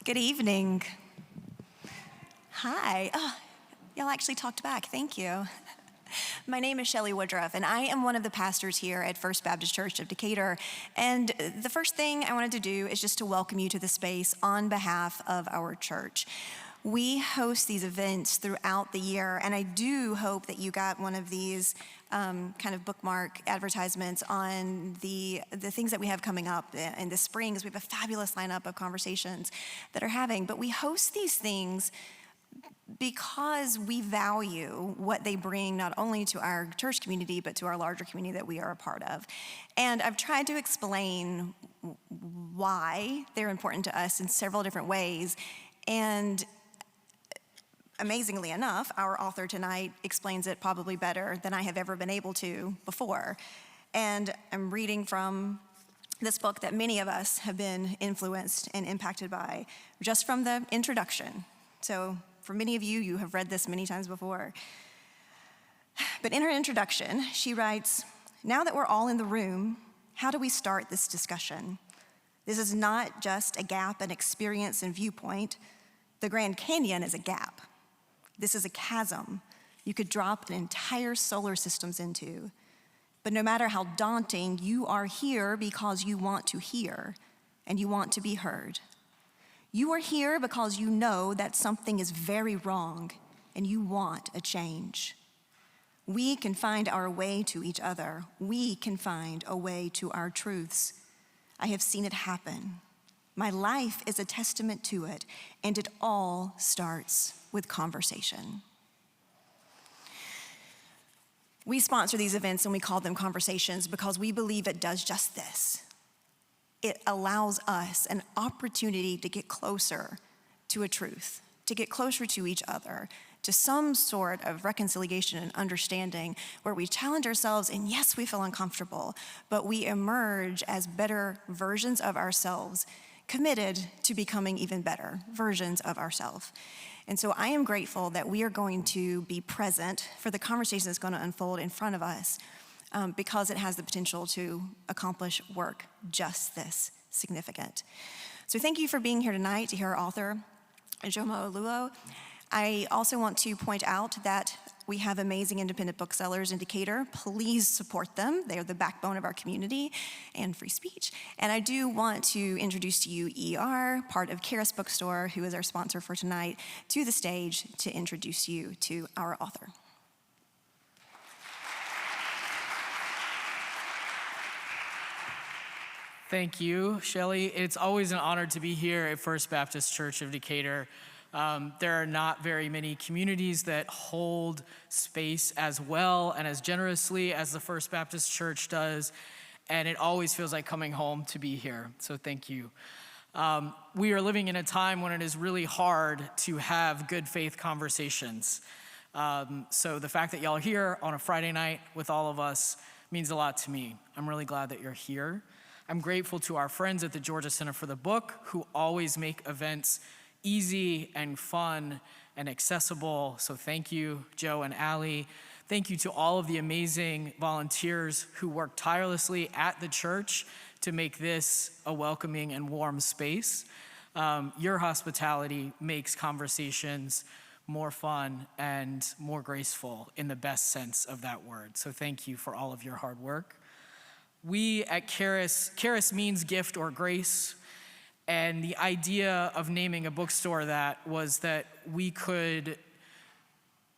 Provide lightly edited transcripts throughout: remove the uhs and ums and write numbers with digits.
Good evening. Hi. Oh, y'all actually talked back. Thank you. My name is Shelley Woodruff, and I am one of the pastors here at First Baptist Church of Decatur. And the first thing I wanted to do is just to welcome you to the space on behalf of our church. We host these events throughout the year, and I do hope that you got one of these kind of bookmark advertisements on the things that we have coming up in the spring, as we have a fabulous lineup of conversations that are having. But we host these things because we value what they bring not only to our church community, but to our larger community that we are a part of. And I've tried to explain why they're important to us in several different ways. And amazingly enough, our author tonight explains it probably better than I have ever been able to before. And I'm reading from this book that many of us have been influenced and impacted by just from the introduction. So for many of you, you have read this many times before. But in her introduction, she writes, "Now that we're all in the room, how do we start this discussion? This is not just a gap in experience and viewpoint. The Grand Canyon is a gap. This is a chasm you could drop an entire solar systems into. But no matter how daunting, you are here because you want to hear and you want to be heard. You are here because you know that something is very wrong and you want a change. We can find our way to each other. We can find a way to our truths. I have seen it happen. My life is a testament to it, and it all starts with conversation." We sponsor these events and we call them conversations because we believe it does just this. It allows us an opportunity to get closer to a truth, to get closer to each other, to some sort of reconciliation and understanding where we challenge ourselves, and yes, we feel uncomfortable, but we emerge as better versions of ourselves, committed to becoming even better versions of ourselves. And so I am grateful that we are going to be present for the conversation that's going to unfold in front of us, because it has the potential to accomplish work just this significant. So thank you for being here tonight to hear our author, Ijeoma Oluo. I also want to point out that we have amazing independent booksellers in Decatur. Please support them. They are the backbone of our community and free speech. And I do want to introduce to you ER, part of Charis Bookstore, who is our sponsor for tonight, to the stage to introduce you to our author. Thank you, Shelley. It's always an honor to be here at First Baptist Church of Decatur. There are not very many communities that hold space as well and as generously as the First Baptist Church does, and it always feels like coming home to be here, so thank you. We are living in a time when it is really hard to have good faith conversations. So the fact that y'all are here on a Friday night with all of us means a lot to me. I'm really glad that you're here. I'm grateful to our friends at the Georgia Center for the Book who always make events easy and fun and accessible. So thank you, Joe and Allie. Thank you to all of the amazing volunteers who work tirelessly at the church to make this a welcoming and warm space. Your hospitality makes conversations more fun and more graceful in the best sense of that word. So thank you for all of your hard work. We at Charis means gift or grace. And the idea of naming a bookstore that was that we could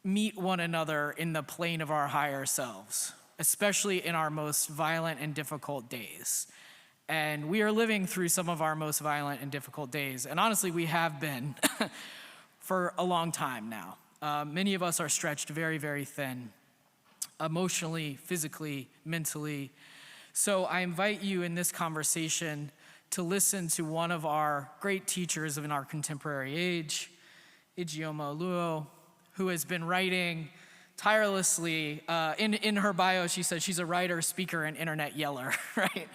meet one another in the plane of our higher selves, especially in our most violent and difficult days. And we are living through some of our most violent and difficult days. And honestly, we have been for a long time now. Many of us are stretched very, very thin, emotionally, physically, mentally. So I invite you in this conversation to listen to one of our great teachers in our contemporary age, Ijeoma Oluo, who has been writing tirelessly. In her bio, she said she's a writer, speaker, and internet yeller, right?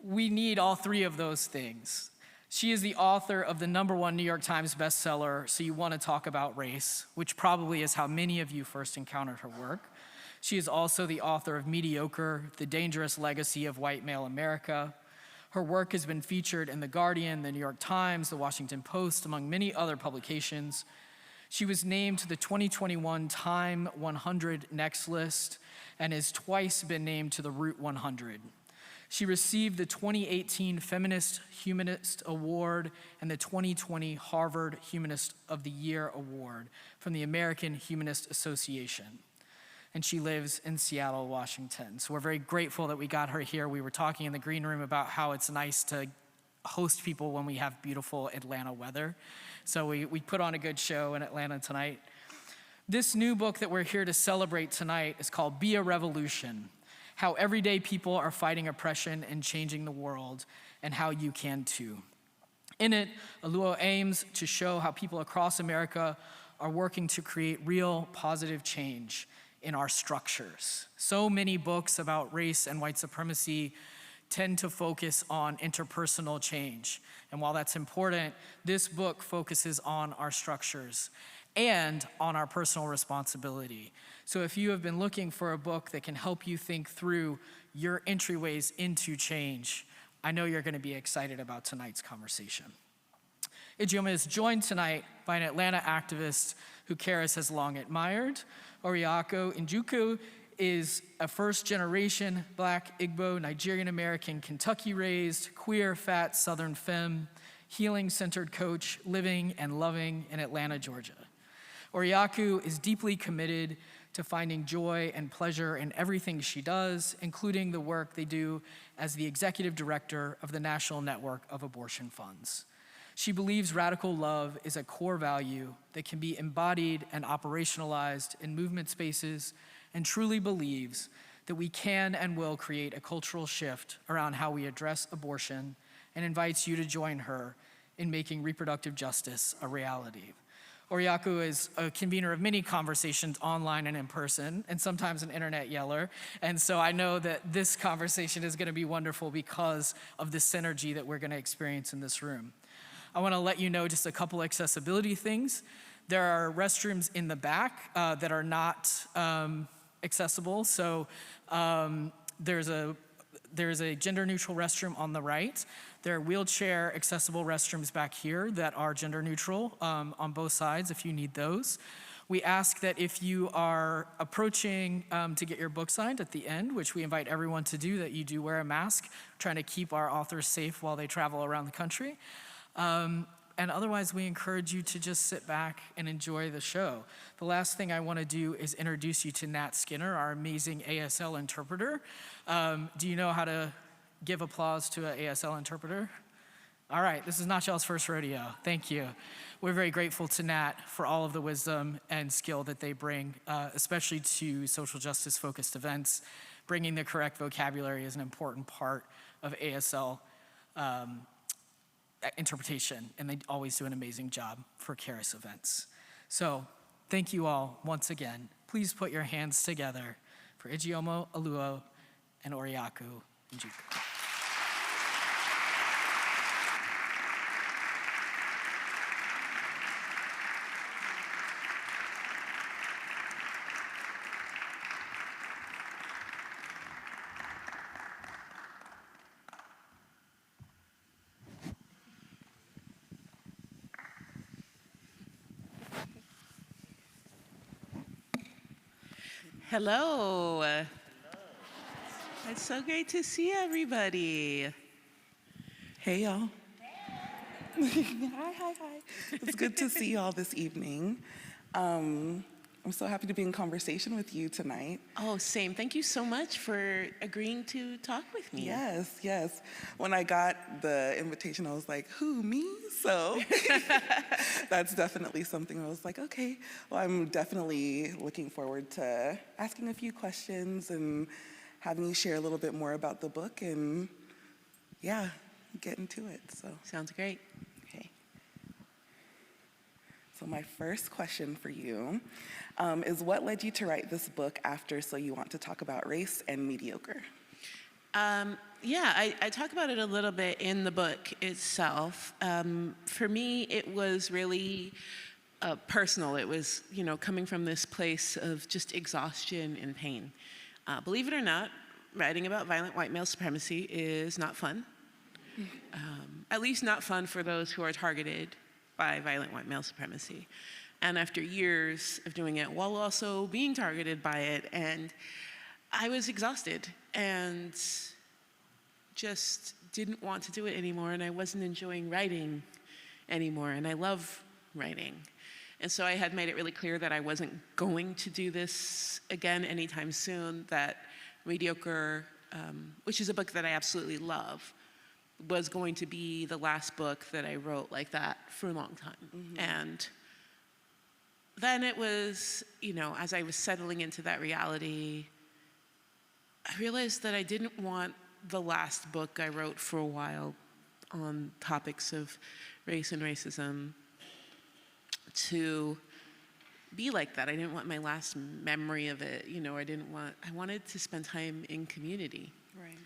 We need all three of those things. She is the author of the #1 New York Times bestseller, So You Want to Talk About Race, which probably is how many of you first encountered her work. She is also the author of Mediocre, The Dangerous Legacy of White Male America, Her work has been featured in The Guardian, The New York Times, The Washington Post, among many other publications. She was named to the 2021 Time 100 Next list and has twice been named to the Root 100. She received the 2018 Feminist Humanist Award and the 2020 Harvard Humanist of the Year Award from the American Humanist Association. And she lives in Seattle, Washington. So we're very grateful that we got her here. We were talking in the green room about how it's nice to host people when we have beautiful Atlanta weather. So we put on a good show in Atlanta tonight. This new book that we're here to celebrate tonight is called Be a Revolution: How Everyday People Are Fighting Oppression and Changing the World, and How You Can Too. In it, Oluo aims to show how people across America are working to create real positive change in our structures. So many books about race and white supremacy tend to focus on interpersonal change. And while that's important, this book focuses on our structures and on our personal responsibility. So if you have been looking for a book that can help you think through your entryways into change, I know you're gonna be excited about tonight's conversation. Ijeoma is joined tonight by an Atlanta activist who Charis has long admired. Oriaku Njoku is a first-generation Black, Igbo, Nigerian-American, Kentucky-raised, queer, fat Southern femme, healing-centered coach living and loving in Atlanta, Georgia. Oriaku is deeply committed to finding joy and pleasure in everything she does, including the work they do as the executive director of the National Network of Abortion Funds. She believes radical love is a core value that can be embodied and operationalized in movement spaces, and truly believes that we can and will create a cultural shift around how we address abortion, and invites you to join her in making reproductive justice a reality. Oriaku is a convener of many conversations online and in person, and sometimes an internet yeller. And so I know that this conversation is gonna be wonderful because of the synergy that we're gonna experience in this room. I wanna let you know just a couple accessibility things. There are restrooms in the back that are not accessible. So there's a gender-neutral restroom on the right. There are wheelchair accessible restrooms back here that are gender neutral on both sides if you need those. We ask that if you are approaching to get your book signed at the end, which we invite everyone to do, that you do wear a mask, trying to keep our authors safe while they travel around the country. And otherwise, we encourage you to just sit back and enjoy the show. The last thing I want to do is introduce you to Nat Skinner, our amazing ASL interpreter. Do you know how to give applause to an ASL interpreter? All right, this is not y'all's first rodeo. Thank you. We're very grateful to Nat for all of the wisdom and skill that they bring, especially to social justice-focused events. Bringing the correct vocabulary is an important part of ASL interpretation, and they always do an amazing job for Charis events. So thank you all once again. Please put your hands together for Ijeoma Oluo and Oriaku Njoku. Hello. It's so great to see everybody. Hey, y'all. Hi. It's good to see y'all this evening. I'm so happy to be in conversation with you tonight. Oh, same. Thank you so much for agreeing to talk with me. Yes. When I got the invitation, I was like, who, me? So that's definitely something I was like, okay. Well, I'm definitely looking forward to asking a few questions and having you share a little bit more about the book and, yeah, get into it. So sounds great. Okay. So my first question for you is, what led you to write this book after So You Want to Talk About Race and Mediocre? I talk about it a little bit in the book itself. For me, it was really personal. It was, coming from this place of just exhaustion and pain. Believe it or not, writing about violent white male supremacy is not fun. At least not fun for those who are targeted by violent white male supremacy. And after years of doing it while also being targeted by it, and I was exhausted and just didn't want to do it anymore, and I wasn't enjoying writing anymore, and I love writing. And so I had made it really clear that I wasn't going to do this again anytime soon, that Mediocre, which is a book that I absolutely love, was going to be the last book that I wrote like that for a long time. Mm-hmm. And then it was, as I was settling into that reality, I realized that I didn't want the last book I wrote for a while on topics of race and racism to be like that. I didn't want my last memory of it, I wanted to spend time in community. Right.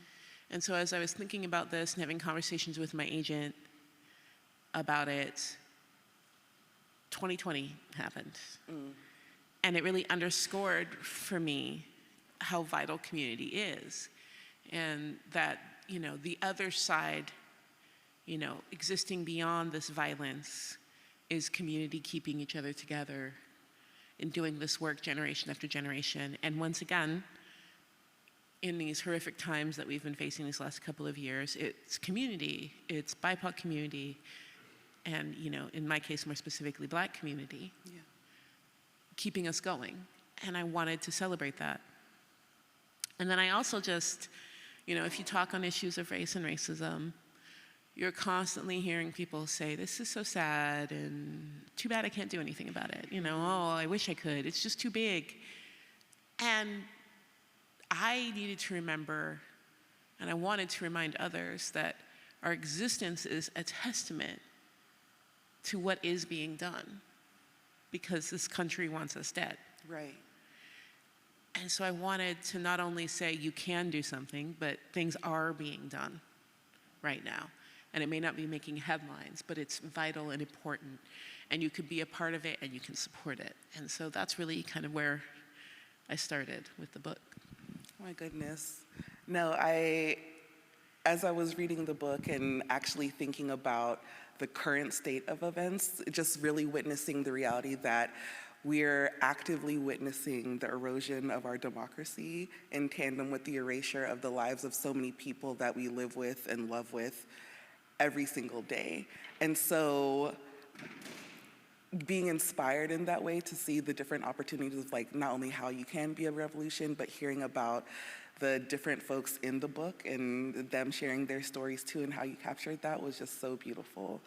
And so as I was thinking about this and having conversations with my agent about it, 2020 happened. And it really underscored for me how vital community is. And that, the other side, existing beyond this violence is community keeping each other together and doing this work generation after generation. And once again, in these horrific times that we've been facing these last couple of years, it's community, it's BIPOC community, and in my case, more specifically, Black community, keeping us going. And I wanted to celebrate that. And then I also just, if you talk on issues of race and racism, you're constantly hearing people say, this is so sad, and too bad I can't do anything about it. Oh, I wish I could, it's just too big. And I needed to remember, and I wanted to remind others, that our existence is a testament to what is being done, because this country wants us dead. Right. And so I wanted to not only say you can do something, but things are being done right now. And it may not be making headlines, but it's vital and important. And you could be a part of it and you can support it. And so that's really kind of where I started with the book. Oh my goodness. No, as I was reading the book and actually thinking about the current state of events, just really witnessing the reality that we're actively witnessing the erosion of our democracy in tandem with the erasure of the lives of so many people that we live with and love with every single day. And so being inspired in that way to see the different opportunities of not only how you can be a revolution, but hearing about the different folks in the book and them sharing their stories too, and how you captured that was just so beautiful.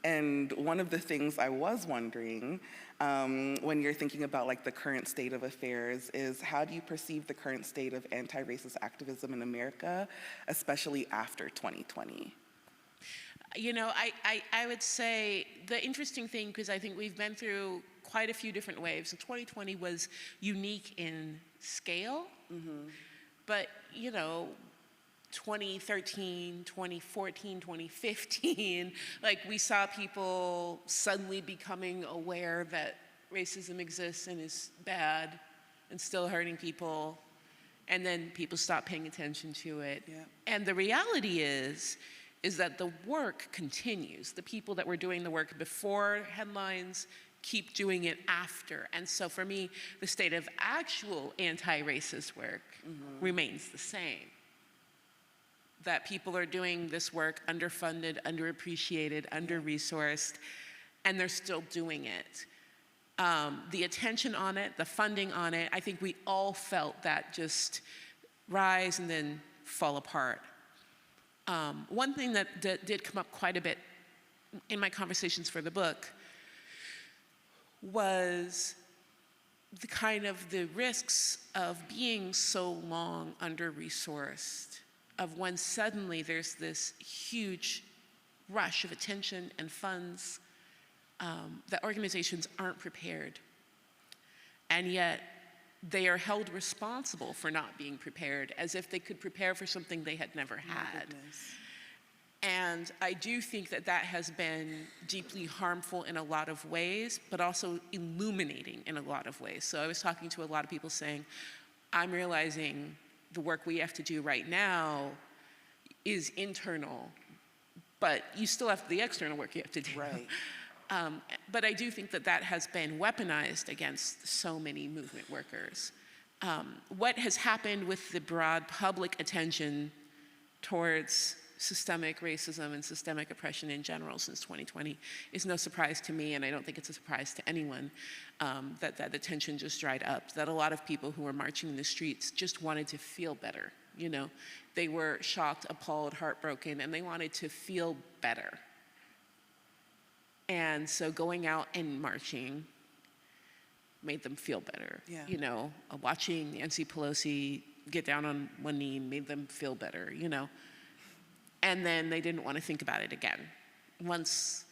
And one of the things I was wondering, when you're thinking about the current state of affairs, is how do you perceive the current state of anti-racist activism in America, especially after 2020? I would say the interesting thing, because I think we've been through quite a few different waves, and 2020 was unique in scale, but 2013, 2014, 2015, we saw people suddenly becoming aware that racism exists and is bad and still hurting people, and then people stopped paying attention to it. Yeah. And the reality is that the work continues. The people that were doing the work before headlines keep doing it after. And so for me, the state of actual anti-racist work remains the same. That people are doing this work underfunded, underappreciated, under-resourced, and they're still doing it. The attention on it, the funding on it, I think we all felt that just rise and then fall apart. One thing that did come up quite a bit in my conversations for the book was the risks of being so long under-resourced, of when suddenly there's this huge rush of attention and funds that organizations aren't prepared. And yet they are held responsible for not being prepared, as if they could prepare for something they had never had. And I do think that that has been deeply harmful in a lot of ways, but also illuminating in a lot of ways. So I was talking to a lot of people saying, I'm realizing the work we have to do right now, is internal, but you still have the external work you have to do. Right. But I do think that that has been weaponized against so many movement workers. What has happened with the broad public attention towards systemic racism and systemic oppression in general since 2020 is no surprise to me, and I don't think it's a surprise to anyone, that that attention just dried up, that a lot of people who were marching in the streets just wanted to feel better, you know? They were shocked, appalled, heartbroken, and they wanted to feel better. And so going out and marching made them feel better. Yeah. You know, watching Nancy Pelosi get down on one knee made them feel better, you know? And then they didn't want to think about it again. Once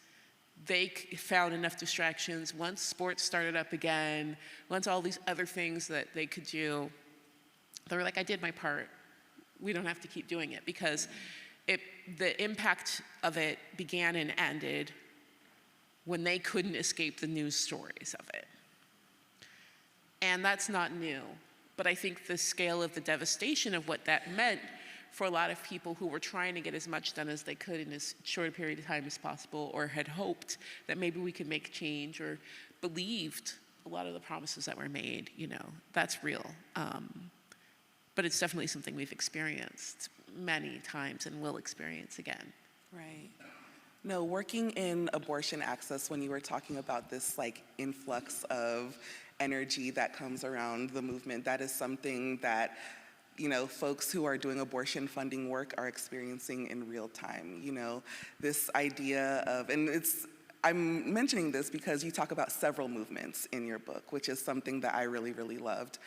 they found enough distractions, once sports started up again, once all these other things that they could do, they were like, I did my part. We don't have to keep doing it, because the impact of it began and ended when they couldn't escape the news stories of it. And that's not new, but I think the scale of the devastation of what that meant for a lot of people who were trying to get as much done as they could in as short a period of time as possible, or had hoped that maybe we could make change, or believed a lot of the promises that were made, you know, that's real. But it's definitely something we've experienced many times and will experience again. Right. No, working in abortion access, when you were talking about this like influx of energy that comes around the movement, that is something that, you know, folks who are doing abortion funding work are experiencing in real time. You know, this idea of, and I'm mentioning this because you talk about several movements in your book, which is something that I really, really loved.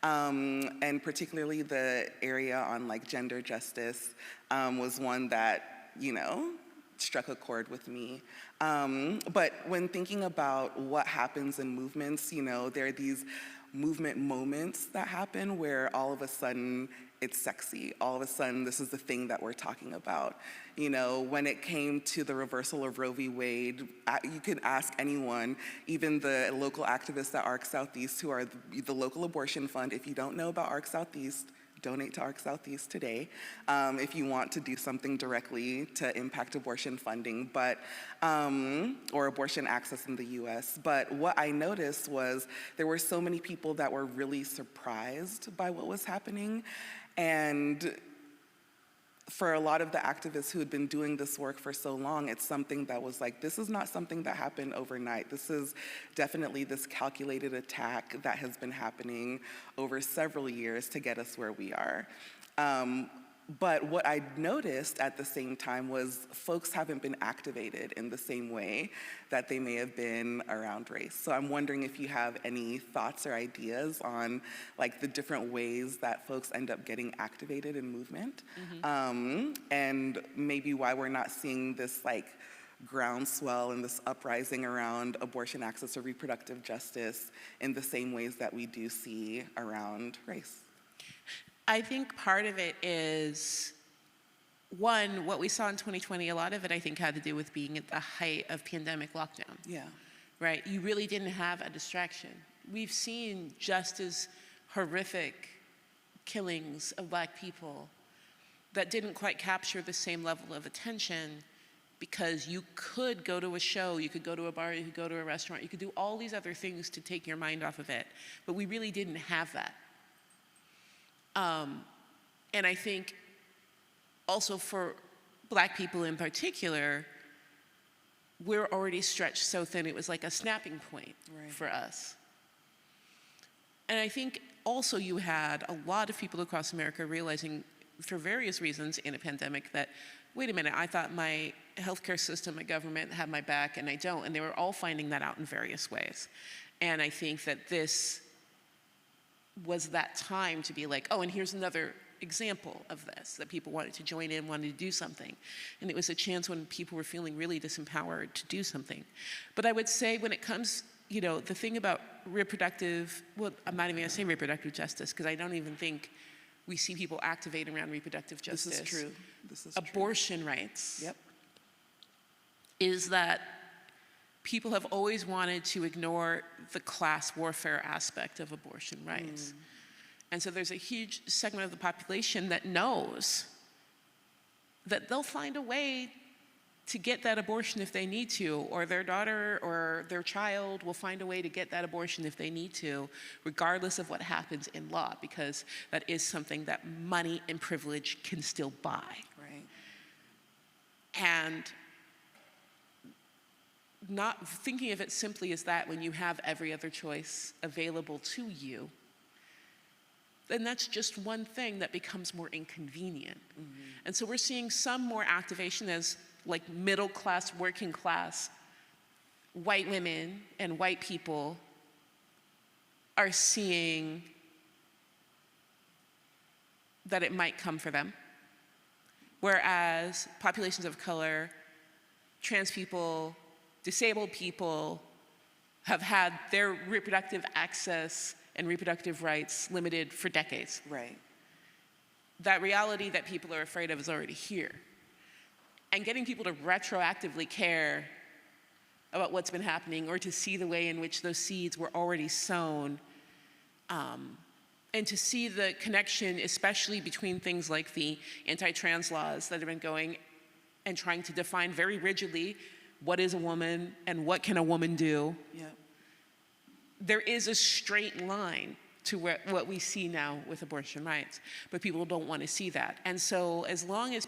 And particularly the area on like gender justice was one that, you know, struck a chord with me. But when thinking about what happens in movements, you know, there are these movement moments that happen where all of a sudden it's sexy. All of a sudden this is the thing that we're talking about. You know, when it came to the reversal of Roe v. Wade, you could ask anyone, even the local activists at ARC Southeast, who are the local abortion fund. If you don't know about ARC Southeast, donate to ARC Southeast today if you want to do something directly to impact abortion funding, but or abortion access in the US. But what I noticed was there were so many people that were really surprised by what was happening. And for a lot of the activists who had been doing this work for so long, it's something that was like, this is not something that happened overnight. This is definitely this calculated attack that has been happening over several years to get us where we are. But what I noticed at the same time was folks haven't been activated in the same way that they may have been around race. So I'm wondering if you have any thoughts or ideas on like the different ways that folks end up getting activated in movement, and maybe why we're not seeing this like groundswell and this uprising around abortion access or reproductive justice in the same ways that we do see around race. I think part of it is, one, what we saw in 2020, a lot of it I think had to do with being at the height of pandemic lockdown. Yeah. Right? You really didn't have a distraction. We've seen just as horrific killings of Black people that didn't quite capture the same level of attention, because you could go to a show, you could go to a bar, you could go to a restaurant, you could do all these other things to take your mind off of it. But we really didn't have that. And I think also for Black people in particular, we're already stretched so thin, it was like a snapping point for us. And I think also you had a lot of people across America realizing, for various reasons in a pandemic, that, wait a minute, I thought my healthcare system, my government had my back, and I don't. And they were all finding that out in various ways. And I think that this was that time to be like, oh, and here's another example of this, that people wanted to join in, wanted to do something. And it was a chance when people were feeling really disempowered to do something. But I would say when it comes, you know, the thing about reproductive, well, I'm not even gonna say reproductive justice, because I don't even think we see people activate around reproductive justice. This is true. This is abortion rights. Yep. Is that people have always wanted to ignore the class warfare aspect of abortion rights. And so there's a huge segment of the population that knows that they'll find a way to get that abortion if they need to, or their daughter or their child will find a way to get that abortion if they need to, regardless of what happens in law, because that is something that money and privilege can still buy. Right. And not thinking of it simply as that when you have every other choice available to you, then that's just one thing that becomes more inconvenient. And so we're seeing some more activation as like middle class, working class, white women and white people are seeing that it might come for them. Whereas populations of color, trans people, disabled people have had their reproductive access and reproductive rights limited for decades. Right. That reality that people are afraid of is already here. And getting people to retroactively care about what's been happening, or to see the way in which those seeds were already sown, and to see the connection, especially between things like the anti-trans laws that have been going and trying to define very rigidly what is a woman and what can a woman do. Yep. There is a straight line to what we see now with abortion rights, but people don't want to see that. And so as long as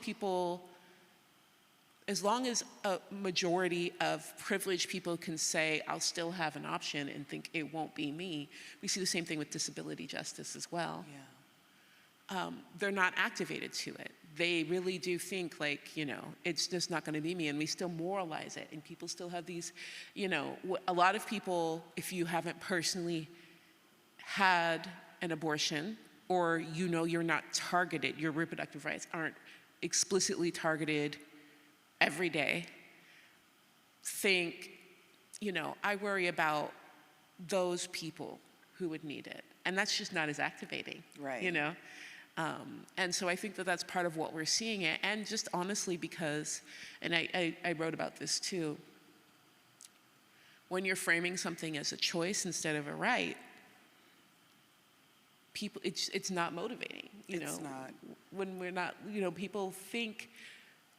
a majority of privileged people can say, I'll still have an option and think it won't be me, we see the same thing with disability justice as well. Yeah. They're not activated to it. They really do think like, it's just not gonna be me, and we still moralize it, and people still have these, a lot of people, if you haven't personally had an abortion, or you're not targeted, your reproductive rights aren't explicitly targeted every day, think, I worry about those people who would need it. And that's just not as activating, Right. And so I think that that's part of what we're seeing it. And just honestly because, and I wrote about this too, when you're framing something as a choice instead of a right, people, it's not motivating, It's not. When we're not, people think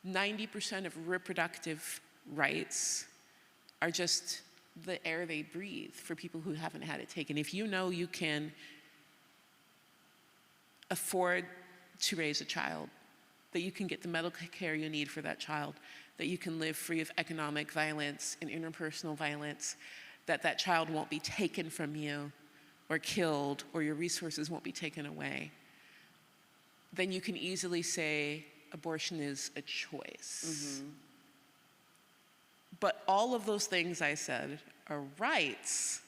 90% of reproductive rights are just the air they breathe for people who haven't had it taken. If you can afford to raise a child, that you can get the medical care you need for that child, that you can live free of economic violence and interpersonal violence, that child won't be taken from you or killed, or your resources won't be taken away, then you can easily say abortion is a choice. But all of those things I said are rights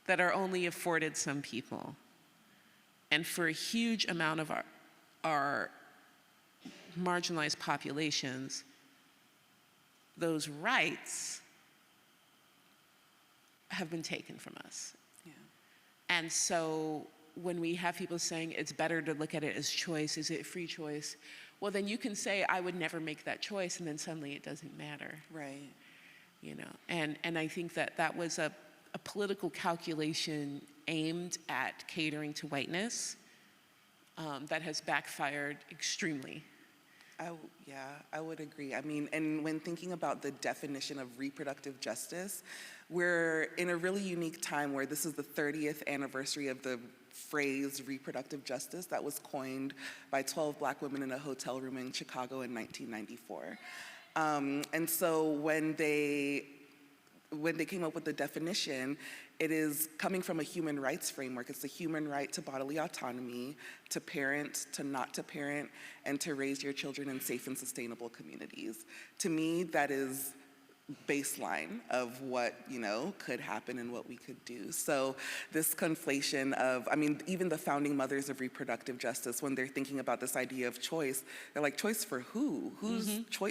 that are only afforded some people. And for a huge amount of our marginalized populations, those rights have been taken from us. Yeah. And so when we have people saying it's better to look at it as choice, is it free choice? Well, then you can say, I would never make that choice, and then suddenly it doesn't matter. Right. And I think that was a political calculation aimed at catering to whiteness that has backfired extremely. I would agree. I mean, and when thinking about the definition of reproductive justice, we're in a really unique time where this is the 30th anniversary of the phrase reproductive justice that was coined by 12 Black women in a hotel room in Chicago in 1994. And so when they came up with the definition, it is coming from a human rights framework. It's the human right to bodily autonomy, to parent, to not to parent, and to raise your children in safe and sustainable communities. To me, that is baseline of what, could happen and what we could do. So this conflation of, even the founding mothers of reproductive justice, when they're thinking about this idea of choice, they're like, choice for who?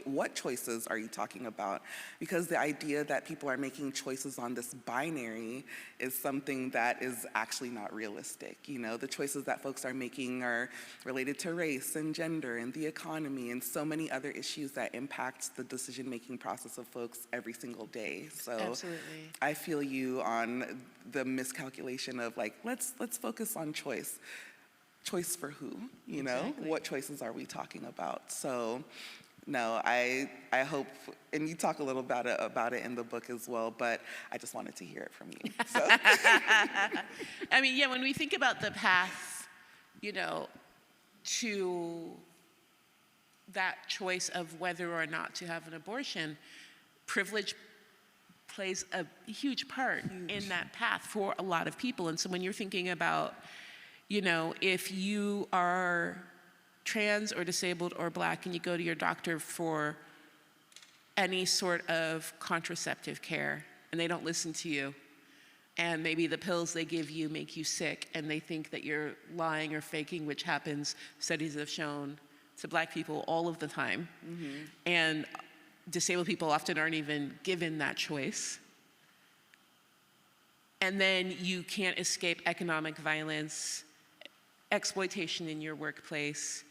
What choices are you talking about? Because the idea that people are making choices on this binary is something that is actually not realistic. The choices that folks are making are related to race and gender and the economy and so many other issues that impact the decision-making process of folks every single day. So Absolutely. I feel you on the miscalculation of let's focus on choice. choice for who, you know? Exactly. What choices are we talking about? So, no, I hope, and you talk a little about it in the book as well, but I just wanted to hear it from you. So. I mean, yeah, when we think about the path, you know, to that choice of whether or not to have an abortion, privilege plays a huge part in that path for a lot of people. And so when you're thinking about, you know, if you are trans or disabled or Black and you go to your doctor for any sort of contraceptive care and they don't listen to you, and maybe the pills they give you make you sick and they think that you're lying or faking, which happens, studies have shown, to Black people all of the time. And disabled people often aren't even given that choice. And then you can't escape economic violence, exploitation in your workplace,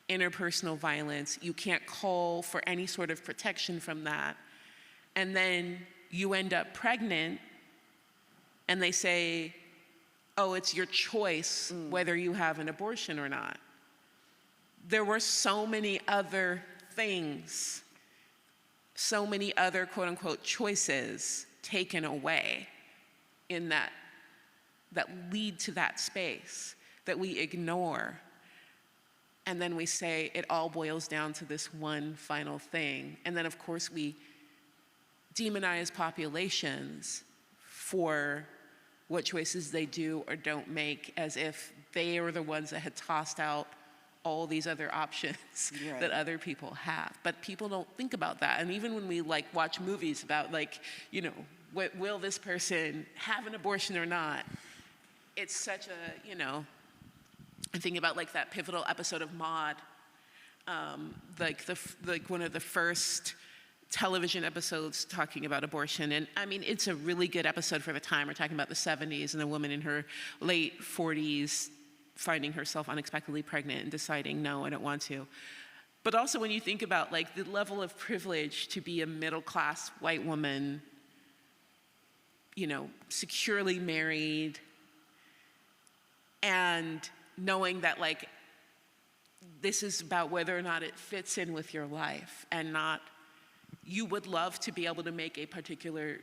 interpersonal violence. You can't call for any sort of protection from that. And then you end up pregnant and they say, oh, it's your choice whether you have an abortion or not. There were so many other things, so many other quote unquote choices taken away in that lead to that space that we ignore. And then we say it all boils down to this one final thing. And then of course we demonize populations for what choices they do or don't make, as if they are the ones that had tossed out all these other options that other people have. But people don't think about that. And even when we like watch movies about like, you know, will this person have an abortion or not? It's such a, you know, I think about like that pivotal episode of Maude, like one of the first television episodes talking about abortion. And I mean, it's a really good episode for the time. We're talking about the 70s and a woman in her late 40s finding herself unexpectedly pregnant and deciding, no, I don't want to. But also when you think about like the level of privilege to be a middle-class white woman, you know, securely married, and knowing that like this is about whether or not it fits in with your life and not, you would love to be able to make a particular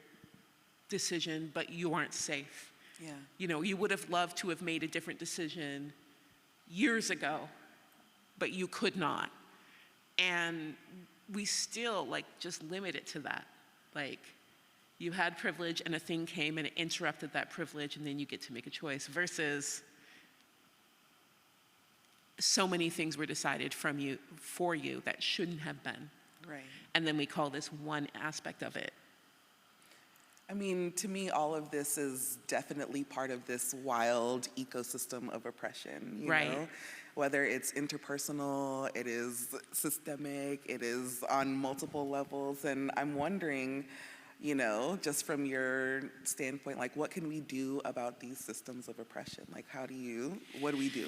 decision, but you aren't safe. Yeah. You know, you would have loved to have made a different decision years ago, but you could not. And we still like just limit it to that. Like you had privilege and a thing came and it interrupted that privilege and then you get to make a choice, versus so many things were decided for you that shouldn't have been. Right. And then we call this one aspect of it. I mean, to me, all of this is definitely part of this wild ecosystem of oppression, you know? Whether it's interpersonal, it is systemic, it is on multiple levels. And I'm wondering, you know, just from your standpoint, like what can we do about these systems of oppression? Like what do we do?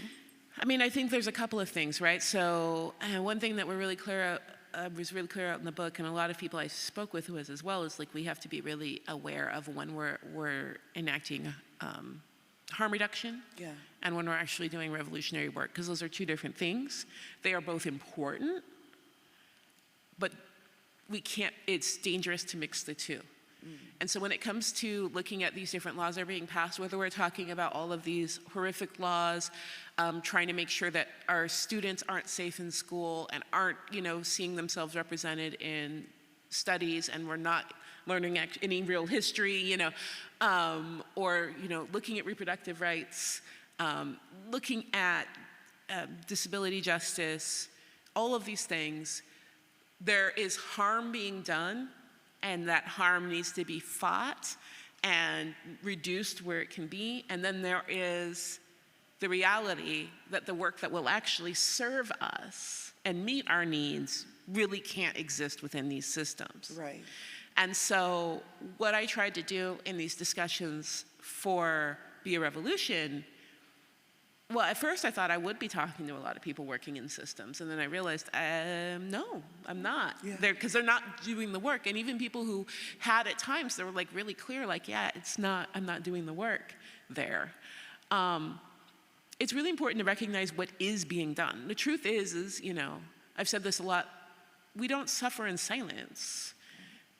I mean, I think there's a couple of things, right? So one thing that was really clear out in the book, and a lot of people I spoke with who was as well, is like we have to be really aware of when we're enacting harm reduction and when we're actually doing revolutionary work, because those are two different things. They are both important, but it's dangerous to mix the two. And so when it comes to looking at these different laws that are being passed, whether we're talking about all of these horrific laws, trying to make sure that our students aren't safe in school and aren't, you know, seeing themselves represented in studies, and we're not learning any real history, you know, or, you know, looking at reproductive rights, looking at disability justice, all of these things, there is harm being done, and that harm needs to be fought and reduced where it can be. And then there is the reality that the work that will actually serve us and meet our needs really can't exist within these systems. Right. And so what I tried to do in these discussions for Be a Revolution, well, at first I thought I would be talking to a lot of people working in systems, and then I realized, no, I'm not. Because they're not doing the work. And even people who had at times, they were like really clear, like, yeah, I'm not doing the work there. it's really important to recognize what is being done. The truth is, you know, I've said this a lot, we don't suffer in silence.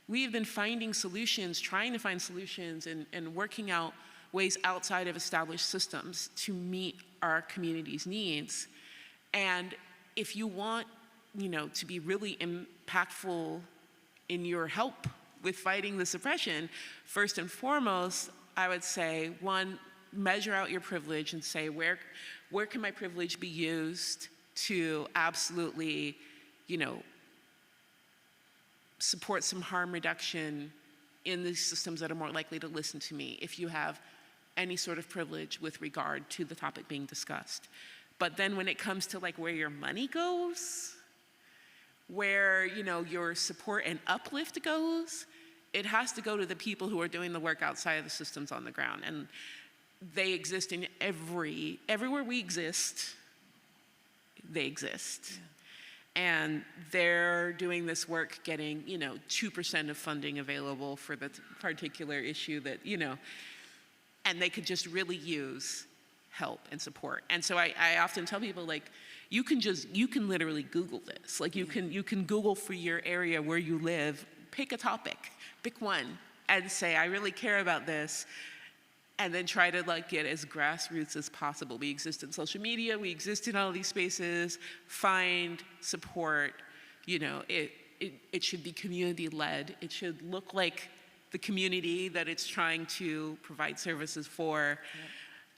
We have been finding solutions, trying to find solutions, and working out ways outside of established systems to meet our community's needs. And if you want, you know, to be really impactful in your help with fighting the suppression, first and foremost, I would say, one, measure out your privilege and say, where can my privilege be used to absolutely, you know, support some harm reduction in the systems that are more likely to listen to me if you have any sort of privilege with regard to the topic being discussed. But then when it comes to like where your money goes, where, you know, your support and uplift goes, it has to go to the people who are doing the work outside of the systems on the ground. And they exist in everywhere we exist, they exist. Yeah. And they're doing this work getting, you know, 2% of funding available for the particular issue that, you know, and they could just really use help and support. And so I often tell people, like, you can literally Google this. Like, you can Google for your area where you live, pick a topic, pick one, and say, I really care about this, and then try to like get as grassroots as possible. We exist in social media, we exist in all these spaces, find support, you know, it should be community-led. It should look like the community that it's trying to provide services for.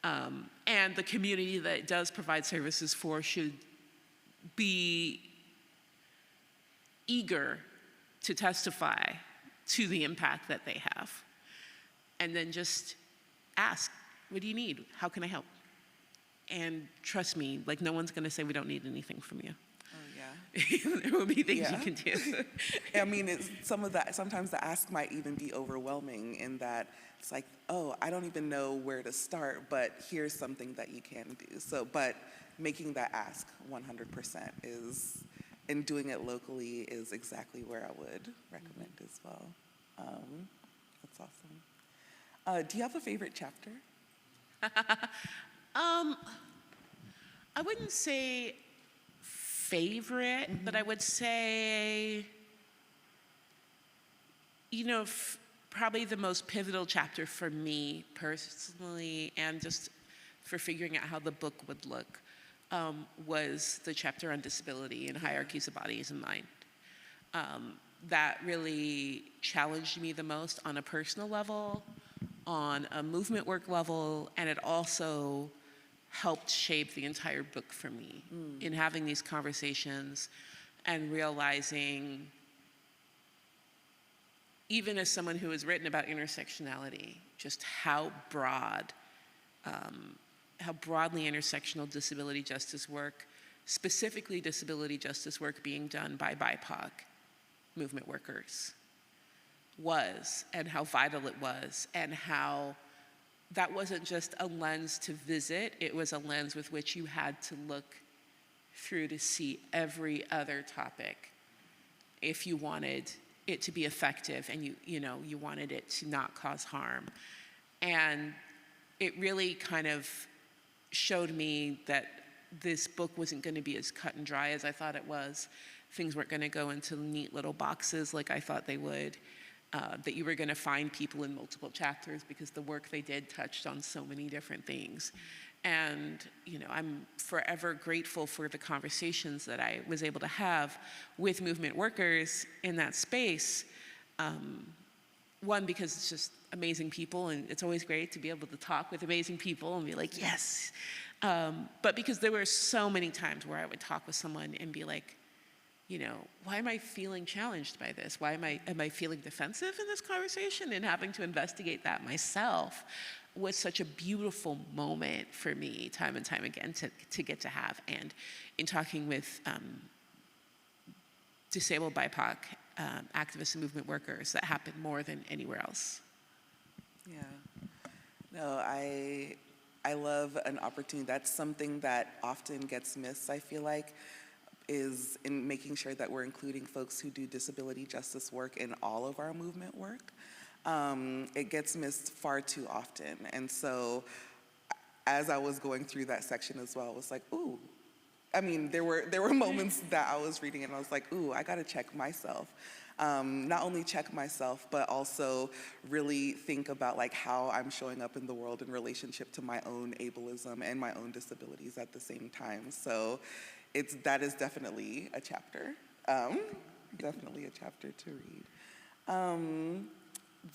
Yep. And the community that it does provide services for should be eager to testify to the impact that they have. And then just ask, what do you need? How can I help? And trust me, like, no one's gonna say we don't need anything from you. Oh, yeah. There will be things you can do. I mean, sometimes the ask might even be overwhelming in that it's like, oh, I don't even know where to start, but here's something that you can do. So, but making that ask 100% is, and doing it locally is exactly where I would recommend as well. That's awesome. Do you have a favorite chapter? I wouldn't say favorite, but I would say, you know, probably the most pivotal chapter for me personally, and just for figuring out how the book would look, was the chapter on disability and hierarchies of bodies and mind. That really challenged me the most on a personal level, on a movement work level, and it also helped shape the entire book for me in having these conversations and realizing, even as someone who has written about intersectionality, just how broadly intersectional disability justice work, specifically disability justice work being done by BIPOC movement workers, was, and how vital it was, and how that wasn't just a lens to visit, it was a lens with which you had to look through to see every other topic if you wanted it to be effective and you wanted it to not cause harm. And it really kind of showed me that this book wasn't going to be as cut and dry as I thought it was. Things weren't going to go into neat little boxes like I thought they would. That you were going to find people in multiple chapters because the work they did touched on so many different things. And, you know, I'm forever grateful for the conversations that I was able to have with movement workers in that space. One, because it's just amazing people, and it's always great to be able to talk with amazing people and be like, yes. But because there were so many times where I would talk with someone and be like, you know, why am I feeling challenged by this? Why am I feeling defensive in this conversation? And having to investigate that myself was such a beautiful moment for me, time and time again, to get to have. And in talking with disabled BIPOC activists and movement workers, that happened more than anywhere else. Yeah. No, I love an opportunity. That's something that often gets missed, I feel like, is in making sure that we're including folks who do disability justice work in all of our movement work. It gets missed far too often. And so as I was going through that section as well, I was like, ooh. I mean, there were moments that I was reading and I was like, ooh, I gotta check myself. Not only check myself, but also really think about like how I'm showing up in the world in relationship to my own ableism and my own disabilities at the same time. So that is definitely a chapter. Definitely a chapter to read.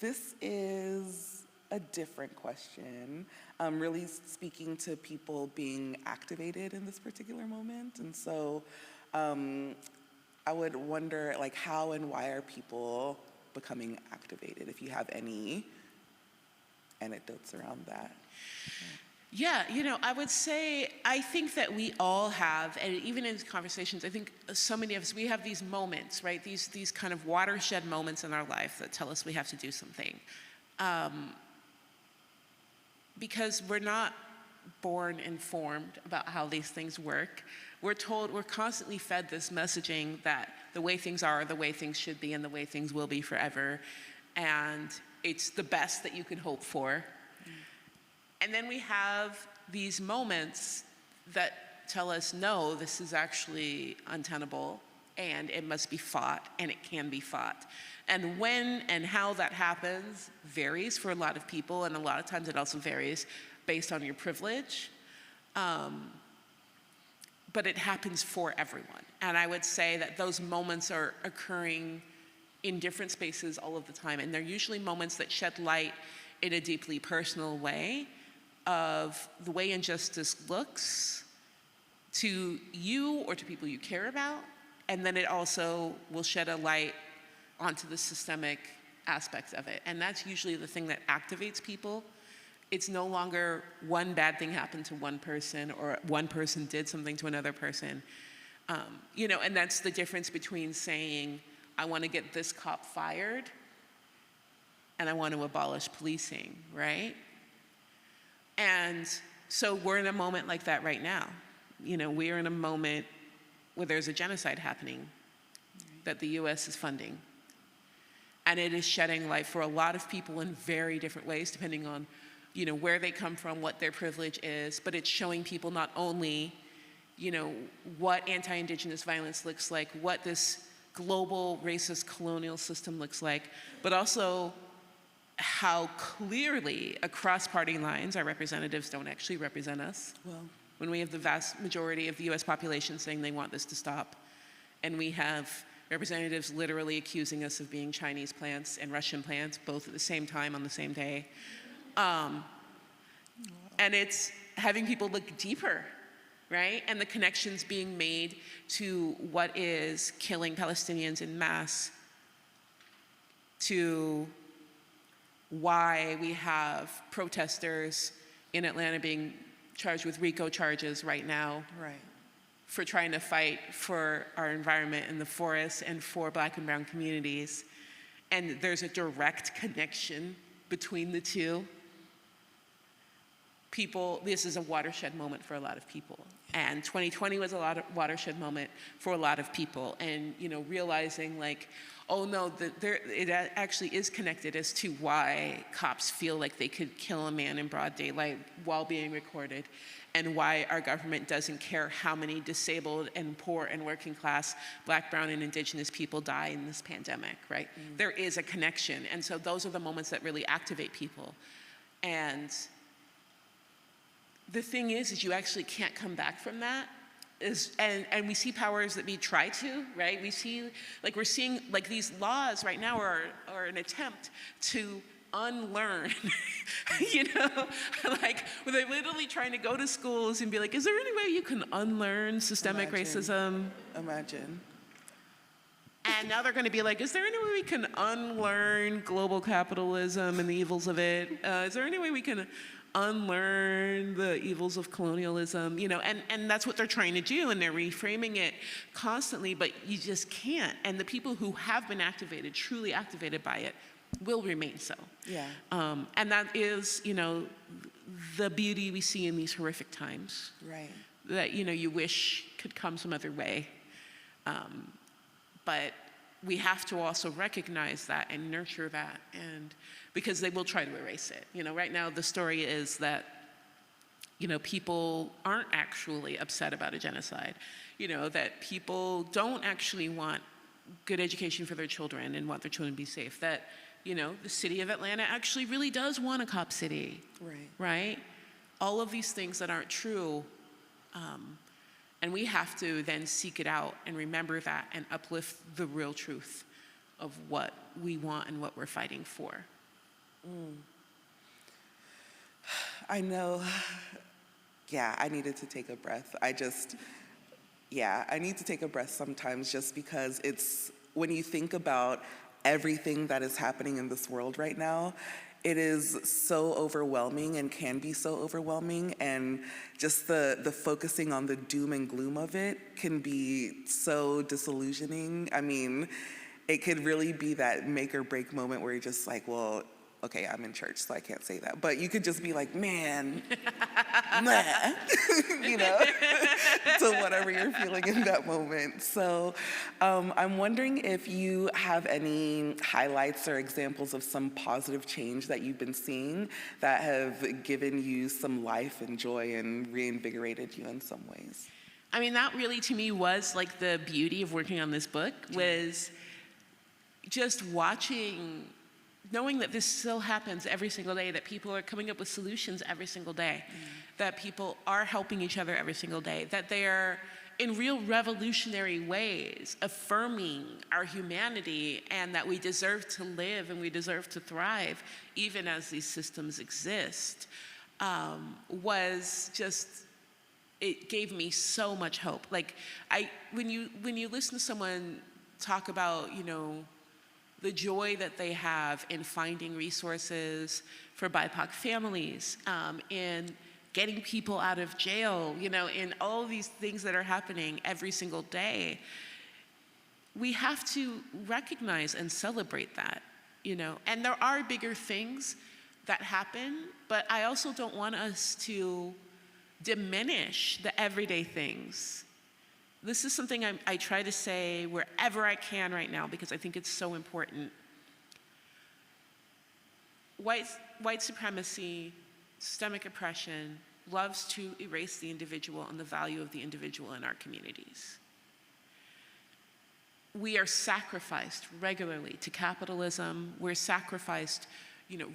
This is a different question, really speaking to people being activated in this particular moment. And so I would wonder, like, how and why are people becoming activated, if you have any anecdotes around that? Yeah, I would say, I think that we all have, and even in conversations, I think so many of us, we have these moments, right? These kind of watershed moments in our life that tell us we have to do something. Because we're not born informed about how these things work. We're constantly fed this messaging that the way things are the way things should be and the way things will be forever. And it's the best that you can hope for. And then we have these moments that tell us, no, this is actually untenable and it must be fought and it can be fought. And when and how that happens varies for a lot of people, and a lot of times it also varies based on your privilege. But it happens for everyone. And I would say that those moments are occurring in different spaces all of the time. And they're usually moments that shed light in a deeply personal way of the way injustice looks to you or to people you care about. And then it also will shed a light onto the systemic aspects of it. And that's usually the thing that activates people. It's no longer one bad thing happened to one person or one person did something to another person. And that's the difference between saying, I want to get this cop fired and I want to abolish policing, right? And so we're in a moment like that right now. We're in a moment where there's a genocide happening that the US is funding. And it is shedding light for a lot of people in very different ways, depending on where they come from, what their privilege is, but it's showing people not only, what anti-Indigenous violence looks like, what this global racist colonial system looks like, but also how clearly across party lines our representatives don't actually represent us. Well, when we have the vast majority of the US population saying they want this to stop, and we have representatives literally accusing us of being Chinese plants and Russian plants, both at the same time on the same day. And it's having people look deeper, right? And the connections being made to what is killing Palestinians en masse, to why we have protesters in Atlanta being charged with RICO charges right now. Right. For trying to fight for our environment and the forests and for Black and brown communities. And there's a direct connection between the two. This is a watershed moment for a lot of people. And 2020 was a watershed moment for a lot of people. And realizing like, oh no, it actually is connected as to why cops feel like they could kill a man in broad daylight while being recorded, and why our government doesn't care how many disabled and poor and working class Black, brown, and Indigenous people die in this pandemic, right? Mm. There is a connection. And so those are the moments that really activate people. And the thing is you actually can't come back from that. And we see powers that be try to, right? We're seeing like these laws right now are an attempt to unlearn, like where they're literally trying to go to schools and be like, is there any way you can unlearn systemic racism? Imagine. And now they're going to be like, is there any way we can unlearn global capitalism and the evils of it? Is there any way we can unlearn the evils of colonialism? And that's what they're trying to do, and they're reframing it constantly, but you just can't. And the people who have been activated, truly activated by it, will remain so. Yeah. And that is, the beauty we see in these horrific times. Right. That, you wish could come some other way. But we have to also recognize that and nurture that, and because they will try to erase it. Right now the story is that people aren't actually upset about a genocide, that people don't actually want good education for their children and want their children to be safe, that, the city of Atlanta actually really does want a cop city, right? All of these things that aren't true, and we have to then seek it out and remember that and uplift the real truth of what we want and what we're fighting for. I know, I needed to take a breath. I need to take a breath sometimes, just because when you think about everything that is happening in this world right now, it is so overwhelming and can be so overwhelming, and just the focusing on the doom and gloom of it can be so disillusioning. I mean, it could really be that make or break moment where you're just like, well, okay, I'm in church, so I can't say that. But you could just be like, man, meh, to whatever you're feeling in that moment. So I'm wondering if you have any highlights or examples of some positive change that you've been seeing that have given you some life and joy and reinvigorated you in some ways. I mean, that really, to me, was like the beauty of working on this book, was just knowing that this still happens every single day, that people are coming up with solutions every single day, that people are helping each other every single day, that they are, in real revolutionary ways, affirming our humanity and that we deserve to live and we deserve to thrive, even as these systems exist, was just, it gave me so much hope. Like, when you listen to someone talk about, the joy that they have in finding resources for BIPOC families, in getting people out of jail, in all of these things that are happening every single day, we have to recognize and celebrate that, And there are bigger things that happen, but I also don't want us to diminish the everyday things. This is something I try to say wherever I can right now, because I think it's so important. White supremacy, systemic oppression, loves to erase the individual and the value of the individual in our communities. We are sacrificed regularly to capitalism. We're sacrificed,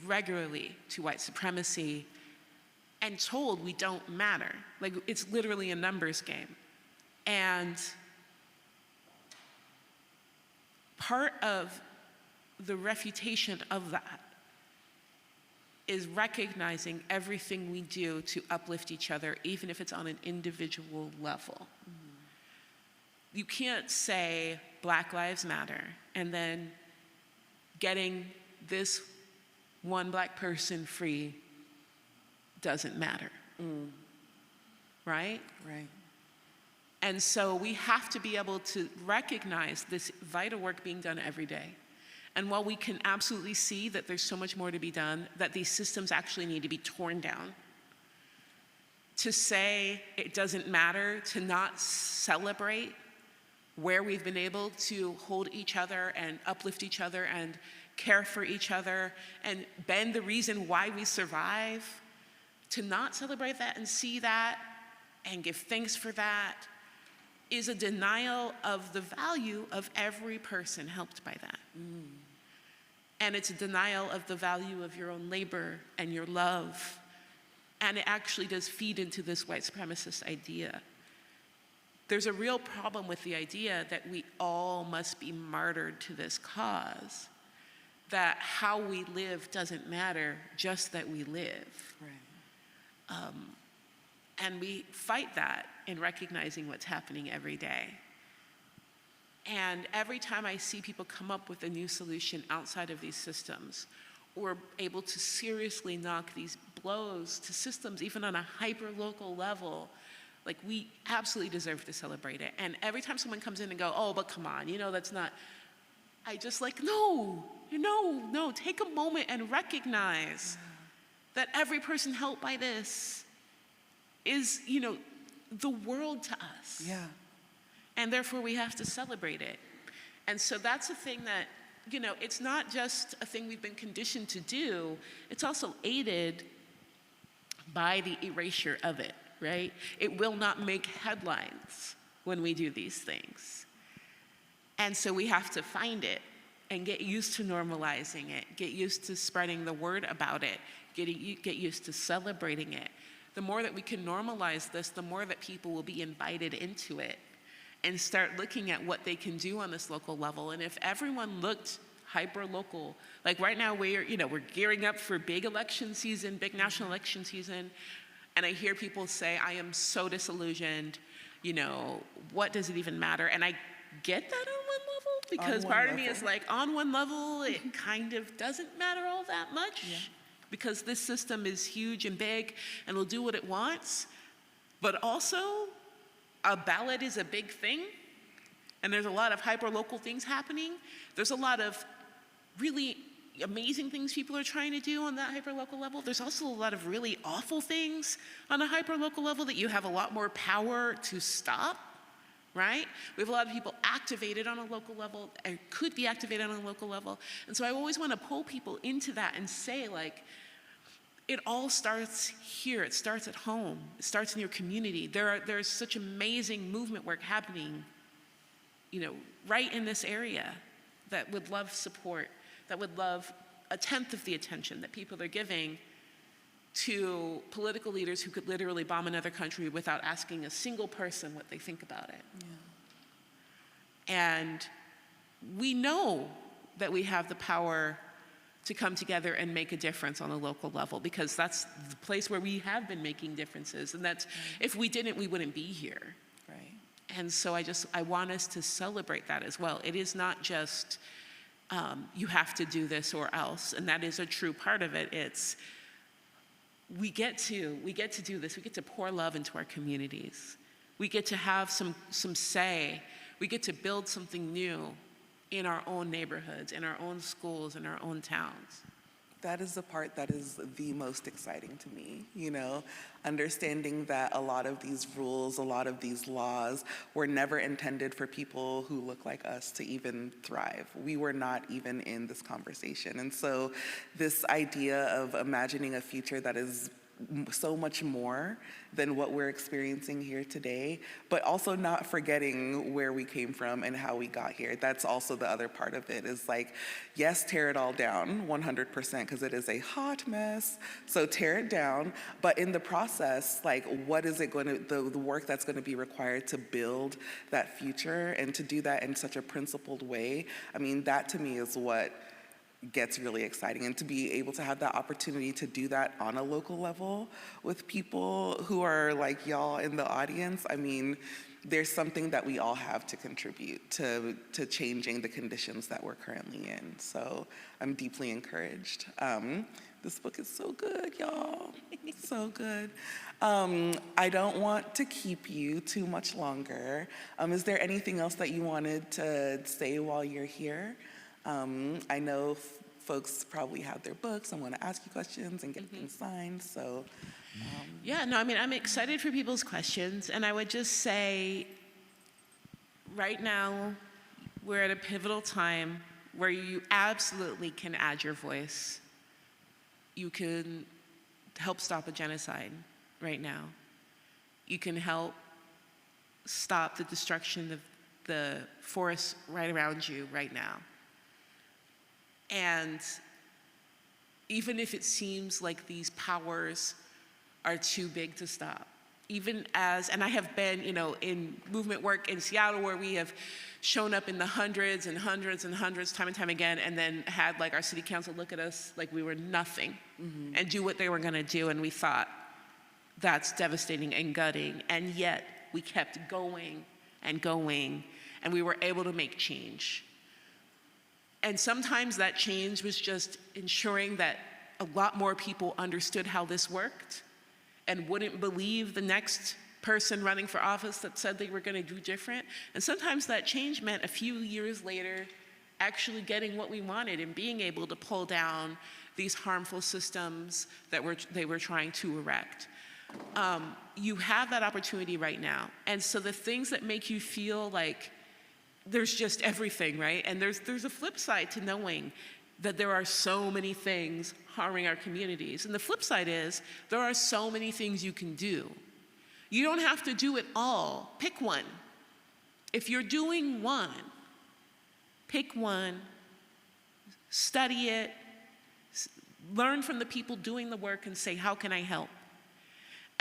regularly to white supremacy, and told we don't matter. Like, it's literally a numbers game. And part of the refutation of that is recognizing everything we do to uplift each other, even if it's on an individual level. You can't say Black Lives Matter and then getting this one Black person free doesn't matter. Right? Right. And so we have to be able to recognize this vital work being done every day. And while we can absolutely see that there's so much more to be done, that these systems actually need to be torn down, to say it doesn't matter, to not celebrate where we've been able to hold each other and uplift each other and care for each other and bend the reason why we survive, to not celebrate that and see that and give thanks for that, is a denial of the value of every person helped by that. And it's a denial of the value of your own labor and your love. And it actually does feed into this white supremacist idea. There's a real problem with the idea that we all must be martyred to this cause, that how we live doesn't matter, just that we live. Right. And we fight that in recognizing what's happening every day. And every time I see people come up with a new solution outside of these systems, or able to seriously knock these blows to systems, even on a hyper-local level, like, we absolutely deserve to celebrate it. And every time someone comes in and go, oh, but come on, that's not, I just like, no, take a moment and recognize that every person helped by this is, the world to us. Yeah. And therefore we have to celebrate it. And so that's a thing that, it's not just a thing we've been conditioned to do, it's also aided by the erasure of it, right? It will not make headlines when we do these things. And so we have to find it and get used to normalizing it, get used to spreading the word about it, get used to celebrating it. The more that we can normalize this, the more that people will be invited into it and start looking at what they can do on this local level. And if everyone looked hyper-local, like right now we're gearing up for big election season, big national election season, and I hear people say, I am so disillusioned, what does it even matter? And I get that on one level, because part of me is like, on one level, it kind of doesn't matter all that much, because this system is huge and big and will do what it wants. But also, a ballot is a big thing, and there's a lot of hyper-local things happening. There's a lot of really amazing things people are trying to do on that hyper-local level. There's also a lot of really awful things on a hyper-local level that you have a lot more power to stop, right? We have a lot of people activated on a local level, and could be activated on a local level. And so I always want to pull people into that and say, like, it all starts here. It starts at home. It starts in your community. There's such amazing movement work happening, right in this area that would love support, that would love a tenth of the attention that people are giving to political leaders who could literally bomb another country without asking a single person what they think about it. Yeah. And we know that we have the power to come together and make a difference on a local level, because that's the place where we have been making differences. And that's, if we didn't, we wouldn't be here. Right. And so I want us to celebrate that as well. It is not just, you have to do this or else, and that is a true part of it. It's, we get to do this. We get to pour love into our communities. We get to have some say. We get to build something new in our own neighborhoods, in our own schools, in our own towns. That is the part that is the most exciting to me, understanding that a lot of these rules, a lot of these laws were never intended for people who look like us to even thrive. We were not even in this conversation. And so this idea of imagining a future that is so much more than what we're experiencing here today, but also not forgetting where we came from and how we got here. That's also the other part of it, is like, yes, tear it all down 100%, because it is a hot mess. So tear it down, but in the process, like, what is it going to, the work that's going to be required to build that future and to do that in such a principled way? I mean, that to me is what gets really exciting, and to be able to have that opportunity to do that on a local level with people who are like y'all in the audience. I mean, there's something that we all have to contribute to changing the conditions that we're currently in. So I'm deeply encouraged. This book is so good, y'all. So good. I don't want to keep you too much longer. Is there anything else that you wanted to say while you're here? I know folks probably have their books and want to ask you questions and get things signed, so. I'm excited for people's questions, and I would just say, right now, we're at a pivotal time where you absolutely can add your voice. You can help stop a genocide right now. You can help stop the destruction of the forests right around you right now. And even if it seems like these powers are too big to stop, and I have been, in movement work in Seattle, where we have shown up in the hundreds and hundreds and hundreds time and time again, and then had like our city council look at us like we were nothing and do what they were gonna do, and we thought, that's devastating and gutting, and yet we kept going and going, and we were able to make change. And sometimes that change was just ensuring that a lot more people understood how this worked and wouldn't believe the next person running for office that said they were going to do different. And sometimes that change meant a few years later actually getting what we wanted and being able to pull down these harmful systems that they were trying to erect. You have that opportunity right now. And so the things that make you feel like there's just everything, right? And there's a flip side to knowing that there are so many things harming our communities. And the flip side is, there are so many things you can do. You don't have to do it all. Pick one. If you're doing one, pick one, study it, learn from the people doing the work and say, how can I help?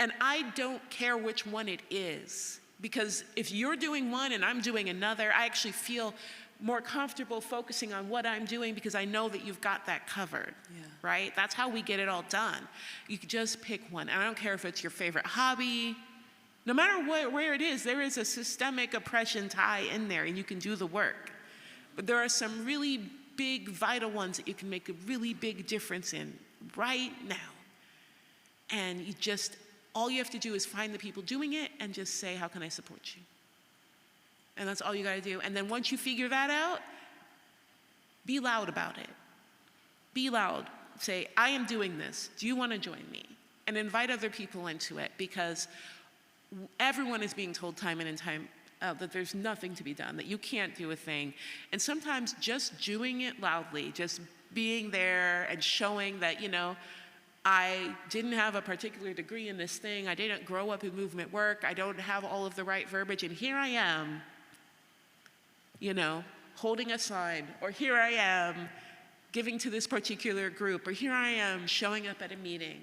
And I don't care which one it is, because if you're doing one and I'm doing another, I actually feel more comfortable focusing on what I'm doing because I know that you've got that covered, right? That's how we get it all done. You can just pick one. And I don't care if it's your favorite hobby. No matter where it is, there is a systemic oppression tie in there, and you can do the work. But there are some really big, vital ones that you can make a really big difference in right now. And all you have to do is find the people doing it and just say, how can I support you? And that's all you gotta do. And then once you figure that out, be loud about it. Be loud. Say, I am doing this. Do you wanna join me? And invite other people into it, because everyone is being told time and time out that there's nothing to be done, that you can't do a thing. And sometimes just doing it loudly, just being there and showing that, I didn't have a particular degree in this thing, I didn't grow up in movement work, I don't have all of the right verbiage, and here I am, holding a sign, or here I am giving to this particular group, or here I am showing up at a meeting.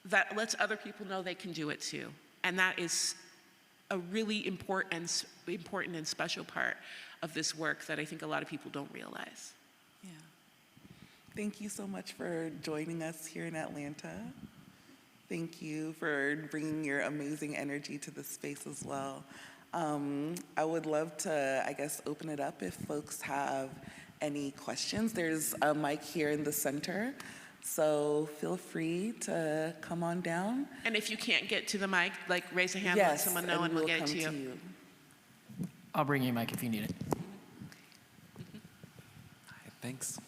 That lets other people know they can do it too. And that is a really important and special part of this work that I think a lot of people don't realize. Yeah. Thank you so much for joining us here in Atlanta. Thank you for bringing your amazing energy to this space as well. I would love to, open it up if folks have any questions. There's a mic here in the center, so feel free to come on down. And if you can't get to the mic, raise a hand, let someone know, and we'll get it to you. I'll bring you a mic if you need it. Hi, thanks.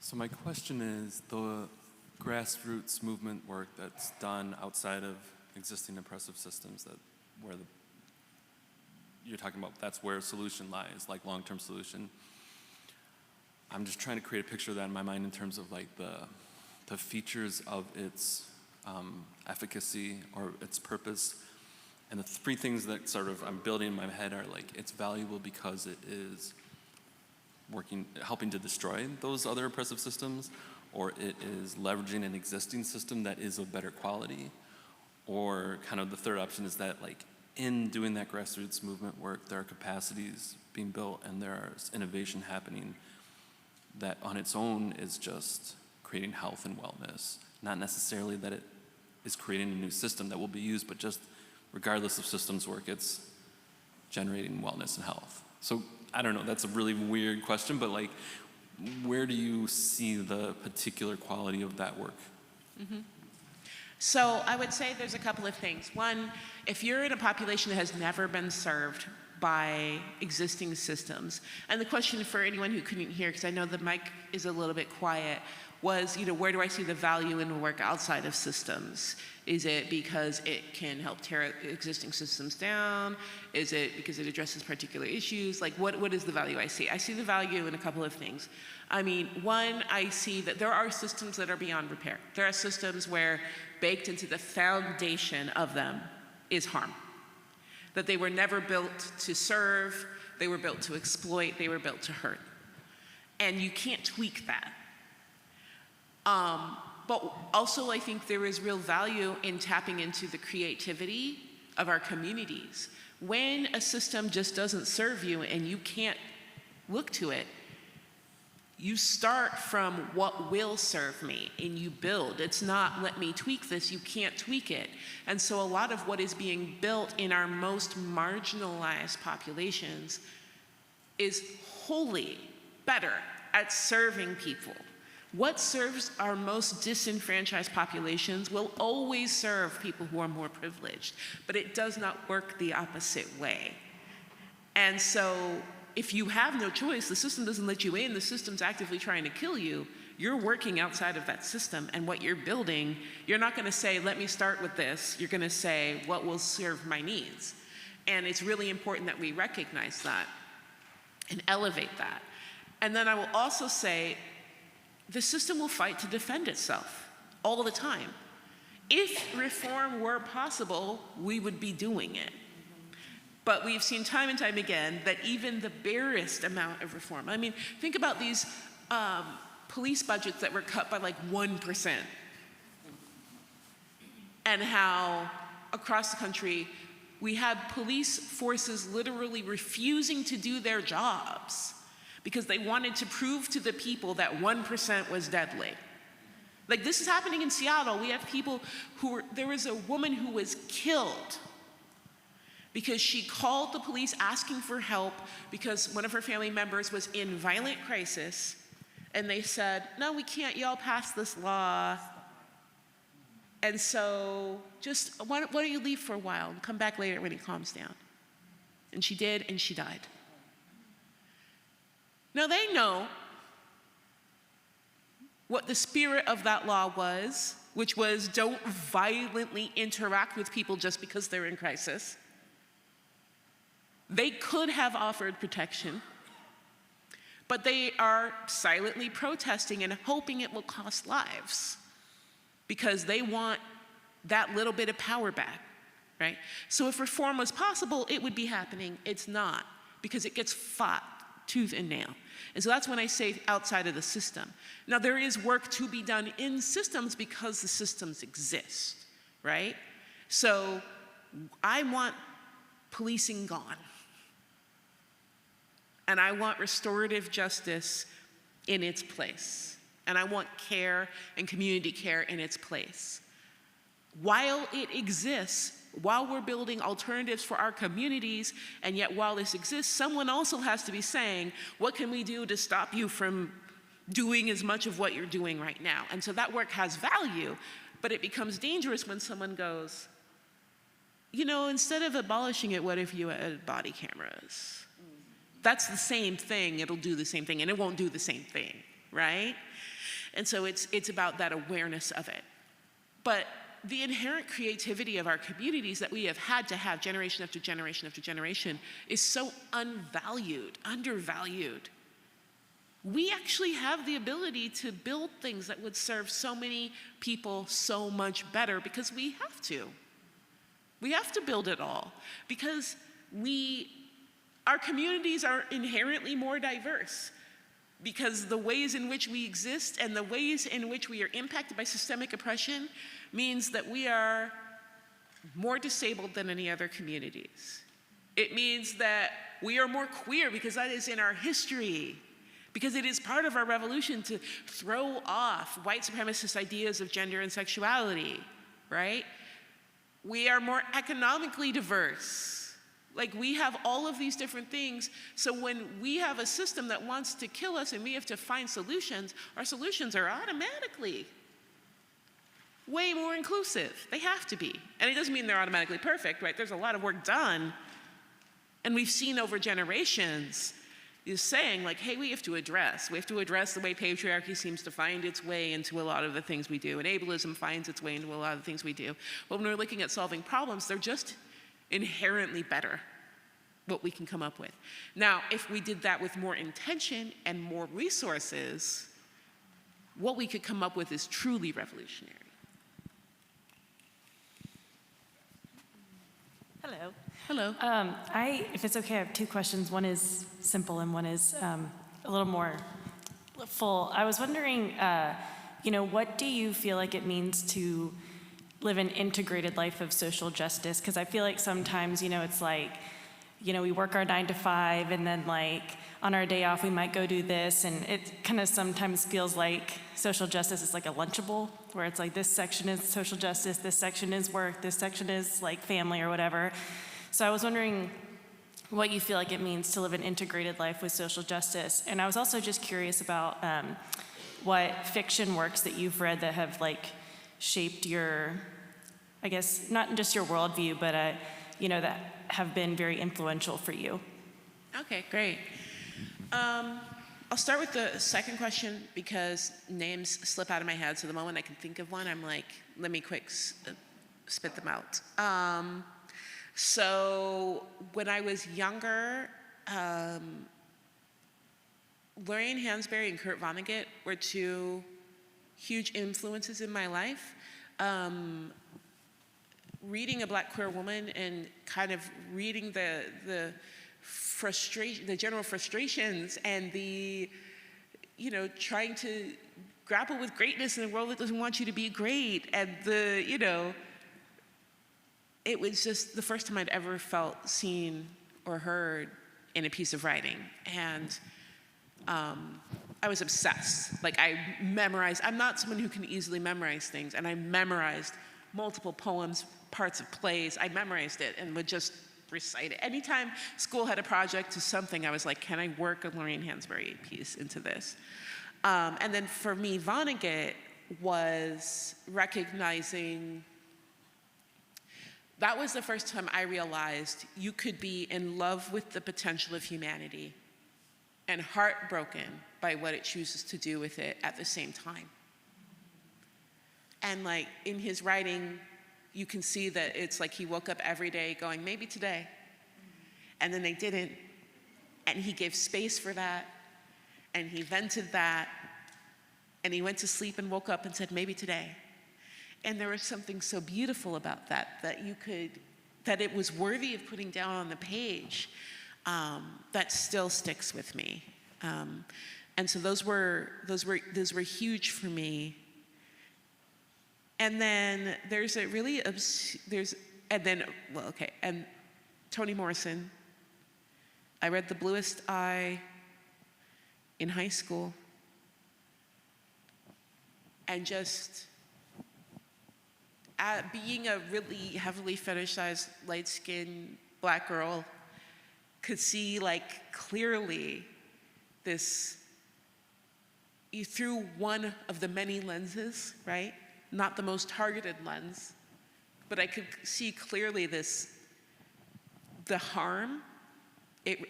So my question is, the grassroots movement work that's done outside of existing oppressive systems, you're talking about, that's where a solution lies, like long-term solution. I'm just trying to create a picture of that in my mind in terms of the features of its efficacy or its purpose. And the three things that I'm building in my head are it's valuable because it is helping to destroy those other oppressive systems, or it is leveraging an existing system that is of better quality, or kind of the third option is that in doing that grassroots movement work, there are capacities being built and there's innovation happening that on its own is just creating health and wellness. Not necessarily that it is creating a new system that will be used, but just regardless of systems work, it's generating wellness and health. So I don't know, that's a really weird question, but where do you see the particular quality of that work? Mm-hmm. So I would say there's a couple of things. One, if you're in a population that has never been served by existing systems, and the question for anyone who couldn't hear, because I know the mic is a little bit quiet, was, where do I see the value in work outside of systems? Is it because it can help tear existing systems down? Is it because it addresses particular issues? What is the value I see? I see the value in a couple of things. One, I see that there are systems that are beyond repair. There are systems where baked into the foundation of them is harm. That they were never built to serve, they were built to exploit, they were built to hurt. And you can't tweak that. But also I think there is real value in tapping into the creativity of our communities. When a system just doesn't serve you and you can't look to it, you start from what will serve me and you build. It's not, let me tweak this, you can't tweak it. And so a lot of what is being built in our most marginalized populations is wholly better at serving people. What serves our most disenfranchised populations will always serve people who are more privileged, but it does not work the opposite way. And so if you have no choice, the system doesn't let you in, the system's actively trying to kill you, you're working outside of that system, and what you're building, you're not gonna say, let me start with this, you're gonna say, what will serve my needs? And it's really important that we recognize that. and elevate that. And then I will also say, the system will fight to defend itself all the time. If reform were possible, we would be doing it. But we've seen time and time again that even the barest amount of reform, I mean, think about these police budgets that were cut by like 1%, and how across the country we had police forces literally refusing to do their jobs because they wanted to prove to the people that 1% was deadly. Like, this is happening in Seattle. We have people there was a woman who was killed because she called the police asking for help because one of her family members was in violent crisis, and they said, no, we can't, y'all pass this law. And so just, why don't you leave for a while and come back later when he calms down? And she did, and she died. Now they know what the spirit of that law was, which was don't violently interact with people just because they're in crisis. They could have offered protection, but they are silently protesting and hoping it will cost lives because they want that little bit of power back, right? So if reform was possible, it would be happening. It's not, because it gets fought tooth and nail. And so that's when I say outside of the system. Now, there is work to be done in systems because the systems exist, right? So I want policing gone. And I want restorative justice in its place. And I want care and community care in its place. While it exists, while we're building alternatives for our communities, and yet while this exists, someone also has to be saying, what can we do to stop you from doing as much of what you're doing right now? And so that work has value, but it becomes dangerous when someone goes, you know, instead of abolishing it, what if you add body cameras? That's the same thing, it'll do the same thing, and it won't do the same thing, right? And so it's about that awareness of it. But the inherent creativity of our communities that we have had to have generation after generation after generation is so undervalued. We actually have the ability to build things that would serve so many people so much better because we have to. We have to build it all because our communities are inherently more diverse, because the ways in which we exist and the ways in which we are impacted by systemic oppression means that we are more disabled than any other communities. It means that we are more queer because that is in our history, because it is part of our revolution to throw off white supremacist ideas of gender and sexuality, right? We are more economically diverse. Like, we have all of these different things, so when we have a system that wants to kill us and we have to find solutions, our solutions are automatically way more inclusive. They have to be. And it doesn't mean they're automatically perfect, right? There's a lot of work done, and we've seen over generations is saying, like, hey, we have to address the way patriarchy seems to find its way into a lot of the things we do, and ableism finds its way into a lot of the things we do. But when we're looking at solving problems, they're just inherently better what we can come up with. Now, if we did that with more intention and more resources, what we could come up with is truly revolutionary. Hello. Hello. If it's okay, I have two questions. One is simple and one is a little more full. I was wondering, what do you feel like it means to live an integrated life of social justice? Because I feel like sometimes, it's like, we work our 9 to 5 and then like on our day off we might go do this, and it kind of sometimes feels like social justice is like a Lunchable, where it's like this section is social justice, this section is work, this section is like family or whatever. So I was wondering what you feel like it means to live an integrated life with social justice. And I was also just curious about what fiction works that you've read that have like shaped your, I guess, not just your worldview, but, that have been very influential for you. Okay, great. I'll start with the second question because names slip out of my head. So the moment I can think of one, I'm like, let me quick spit them out. So when I was younger, Lorraine Hansberry and Kurt Vonnegut were two huge influences in my life. Reading A Black Queer Woman and kind of reading the frustration, the general frustrations and the, trying to grapple with greatness in a world that doesn't want you to be great. And it was just the first time I'd ever felt seen or heard in a piece of writing. And I was obsessed. Like I memorized, I'm not someone who can easily memorize things, and I memorized multiple poems, parts of plays. I memorized it and would just recite it. Anytime school had a project or something, I was like, can I work a Lorraine Hansberry piece into this? And then for me, Vonnegut was recognizing, that was the first time I realized you could be in love with the potential of humanity and heartbroken by what it chooses to do with it at the same time. And like in his writing, you can see that it's like he woke up every day going, maybe today. And then they didn't. And he gave space for that. And he vented that. And he went to sleep and woke up and said, maybe today. And there was something so beautiful about that, that it was worthy of putting down on the page, that still sticks with me. And so those were huge for me. And then there's a really, and Toni Morrison. I read The Bluest Eye in high school. And just being a really heavily fetishized, light-skinned Black girl, could see like clearly this, through one of the many lenses, right? Not the most targeted lens, but I could see clearly the harm.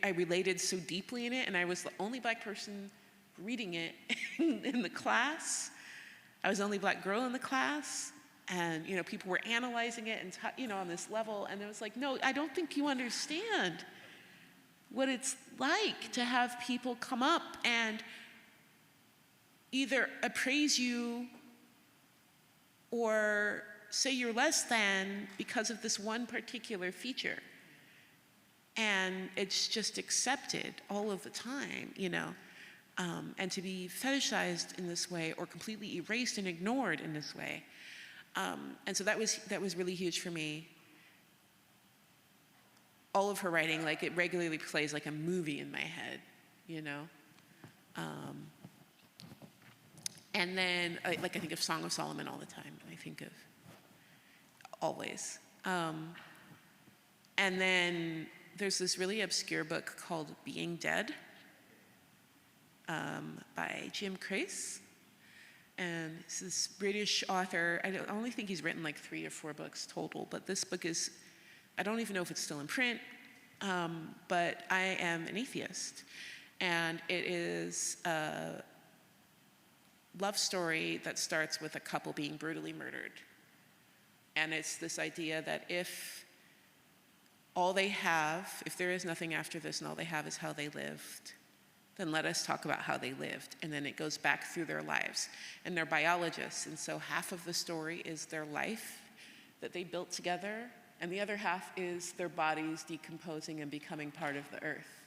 I related so deeply in it, and I was the only Black person reading it in the class. I was the only Black girl in the class, and people were analyzing it and on this level, and I was like, no, I don't think you understand what it's like to have people come up and either appraise you or say you're less than because of this one particular feature. And it's just accepted all of the time, and to be fetishized in this way or completely erased and ignored in this way. And so that was really huge for me. All of her writing, like it regularly plays like a movie in my head, And then, I think of Song of Solomon all the time. I think of always. And then there's this really obscure book called Being Dead by Jim Charis. And it's this British author. I only think he's written like 3 or 4 books total, but this book is, I don't even know if it's still in print, but I am an atheist. And it is a love story that starts with a couple being brutally murdered. And it's this idea that if there is nothing after this and all they have is how they lived, then let us talk about how they lived. And then it goes back through their lives. And they're biologists, and so half of the story is their life that they built together, and the other half is their bodies decomposing and becoming part of the earth.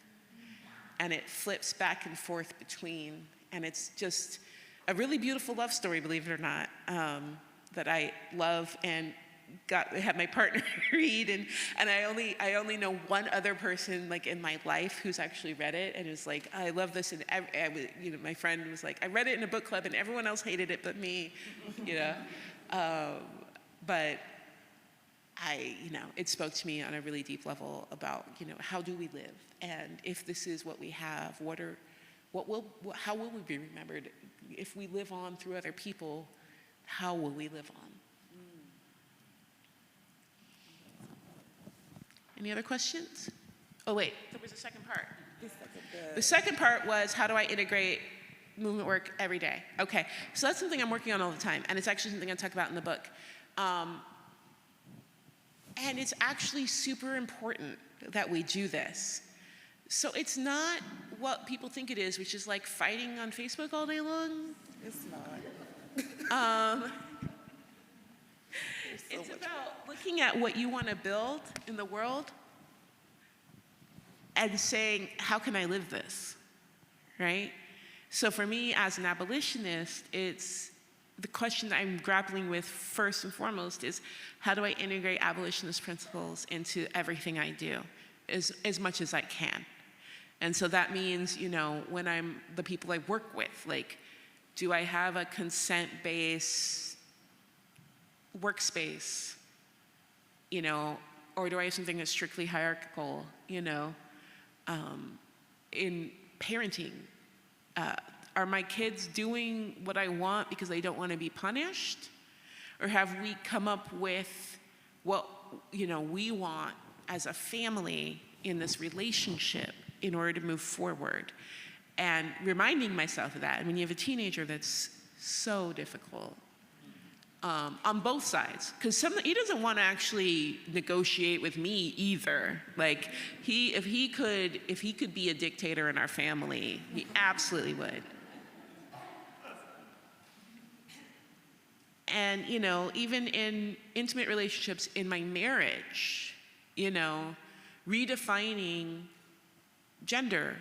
And it flips back and forth between, and it's just a really beautiful love story, believe it or not, that I love and had my partner read, and I only know one other person like in my life who's actually read it and is like, I love this, and my friend was like, I read it in a book club and everyone else hated it but me, but it spoke to me on a really deep level about how do we live, and if this is what we have, how will we be remembered if we live on through other people? How will we live on? Any other questions? Oh wait, there was a second part. The second part was, how do I integrate movement work every day? Okay, so that's something I'm working on all the time, and it's actually something I talk about in the book. And it's actually super important that we do this. So it's not what people think it is, which is like fighting on Facebook all day long. It's not. It's about looking at what you want to build in the world and saying, how can I live this, right? So for me as an abolitionist, it's the question that I'm grappling with first and foremost is, how do I integrate abolitionist principles into everything I do as much as I can? And so that means, you know, when I'm the people I work with, like, do I have a consent-based workspace, you know, or do I have something that's strictly hierarchical, you know? In parenting, are my kids doing what I want because they don't want to be punished? Or have we come up with what, you know, we want as a family in this relationship in order to move forward? And reminding myself of that. And when you have a teenager, that's so difficult on both sides. Because he doesn't want to actually negotiate with me either. Like, if he could be a dictator in our family, he absolutely would. And, you know, even in intimate relationships in my marriage, you know, redefining gender,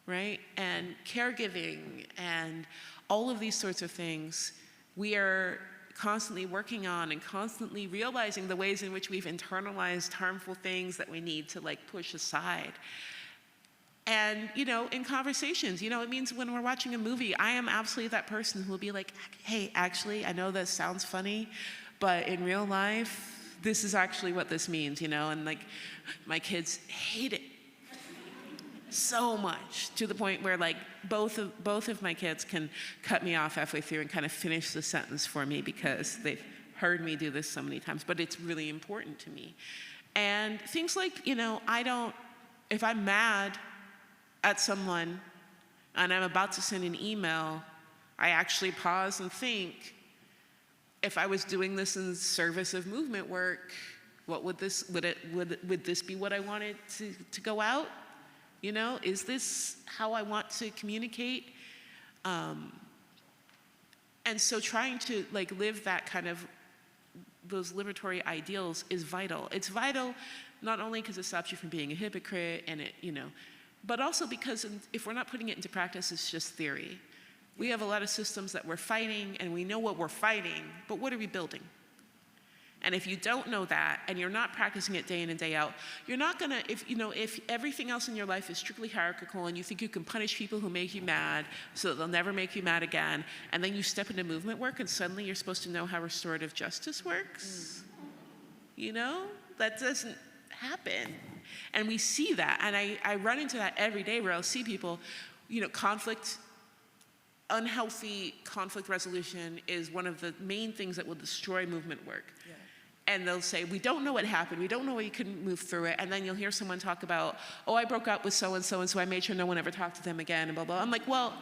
right? And caregiving and all of these sorts of things, we are constantly working on and constantly realizing the ways in which we've internalized harmful things that we need to like push aside. And, you know, in conversations, you know, it means when we're watching a movie, I am absolutely that person who will be like, hey, actually, I know this sounds funny, but in real life, this is actually what this means, you know? And like, my kids hate it so much, to the point where like both of my kids can cut me off halfway through and kind of finish the sentence for me because they've heard me do this so many times, but it's really important to me. And things like, you know, if I'm mad at someone and I'm about to send an email, I actually pause and think, if I was doing this in service of movement work, what would this be what I wanted to go out? You know, is this how I want to communicate? And so trying to like live that kind of, those liberatory ideals is vital. It's vital not only because it stops you from being a hypocrite and it, you know, but also because if we're not putting it into practice, it's just theory. We have a lot of systems that we're fighting and we know what we're fighting, but what are we building? And if you don't know that and you're not practicing it day in and day out, you're not gonna, if everything else in your life is strictly hierarchical and you think you can punish people who make you mad so that they'll never make you mad again, and then you step into movement work and suddenly you're supposed to know how restorative justice works, you know? That doesn't happen. And we see that, and I run into that every day where I'll see people, you know, unhealthy conflict resolution is one of the main things that will destroy movement work. Yeah. And they'll say, we don't know what happened. We don't know why you couldn't move through it. And then you'll hear someone talk about, oh, I broke up with so-and-so, and so I made sure no one ever talked to them again, and blah, blah. I'm like, well,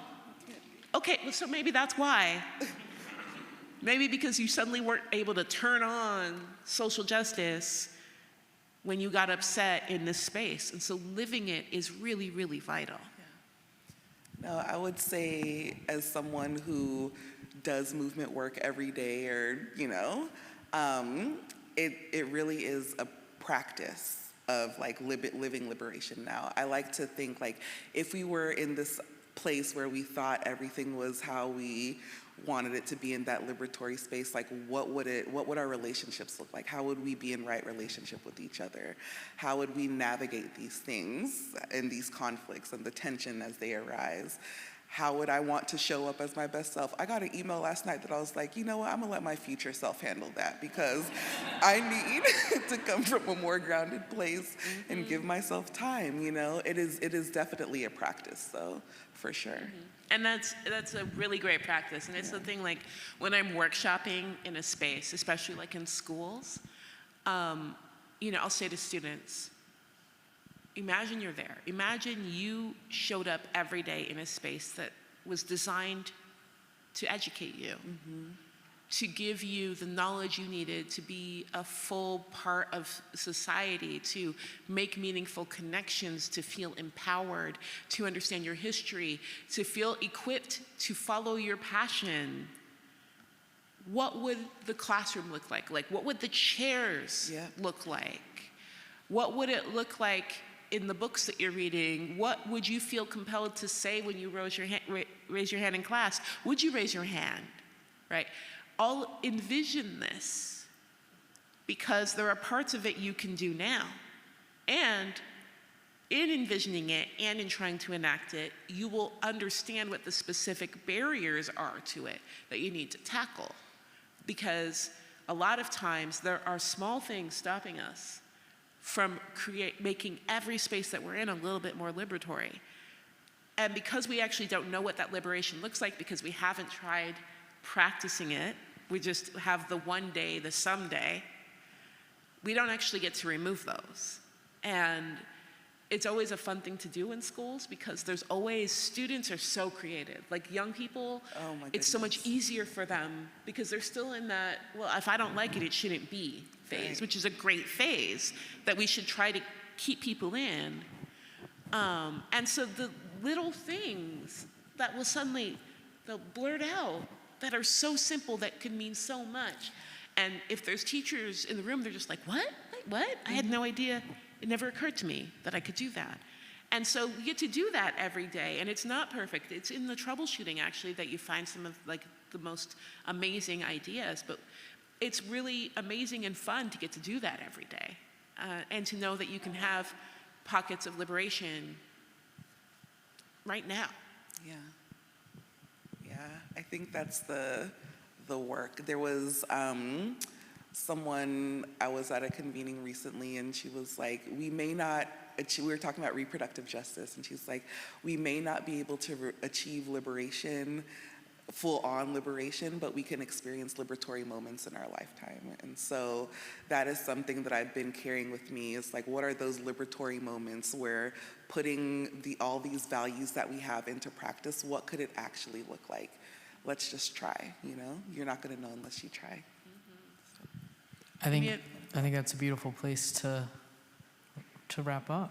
okay, well, so maybe that's why. Maybe because you suddenly weren't able to turn on social justice when you got upset in this space. And so living it is really, really vital. No, I would say as someone who does movement work every day, or, you know, it really is a practice of like living liberation now. I like to think like if we were in this place where we thought everything was how we wanted it to be in that liberatory space, like what would our relationships look like? How would we be in right relationship with each other? How would we navigate these things and these conflicts and the tension as they arise? How would I want to show up as my best self? I got an email last night that I was like, you know what, I'm gonna let my future self handle that because I need to come from a more grounded place and give myself time, you know? It is definitely a practice, though, for sure. And that's a really great practice. And it's something like when I'm workshopping in a space, especially like in schools, you know, I'll say to students, imagine you're there. Imagine you showed up every day in a space that was designed to educate you. to give you the knowledge you needed to be a full part of society, to make meaningful connections, to feel empowered, to understand your history, to feel equipped to follow your passion, what would the classroom look like? Like, what would the chairs look like? What would it look like in the books that you're reading? What would you feel compelled to say when you raise your hand in class? Would you raise your hand, right? I'll envision this, because there are parts of it you can do now. And in envisioning it and in trying to enact it, you will understand what the specific barriers are to it that you need to tackle. Because a lot of times there are small things stopping us from making every space that we're in a little bit more liberatory. And because we actually don't know what that liberation looks like, because we haven't tried practicing it, we just have the one day, the someday, we don't actually get to remove those. And it's always a fun thing to do in schools, because there's always, students are so creative. Like, young people, it's so much easier for them because they're still in that, well, if I don't like it, it shouldn't be phase, which is a great phase that we should try to keep people in. And so the little things that will suddenly, they'll blurt out, that are so simple, that could mean so much. And if there's teachers in the room, they're just like, what? Like, what? I had no idea. It never occurred to me that I could do that. And so we get to do that every day, and it's not perfect. It's in the troubleshooting, actually, that you find some of like the most amazing ideas. But it's really amazing and fun to get to do that every day, and to know that you can have pockets of liberation right now. Yeah. Yeah, I think that's the work. There was someone, I was at a convening recently, and she was like, we were talking about reproductive justice, and she's like, we may not be able to achieve liberation, full-on liberation, but we can experience liberatory moments in our lifetime. And so that is something that I've been carrying with me, is like, what are those liberatory moments where putting all these values that we have into practice, what could it actually look like? Let's just try, you know? You're not gonna know unless you try. I think that's a beautiful place to wrap up.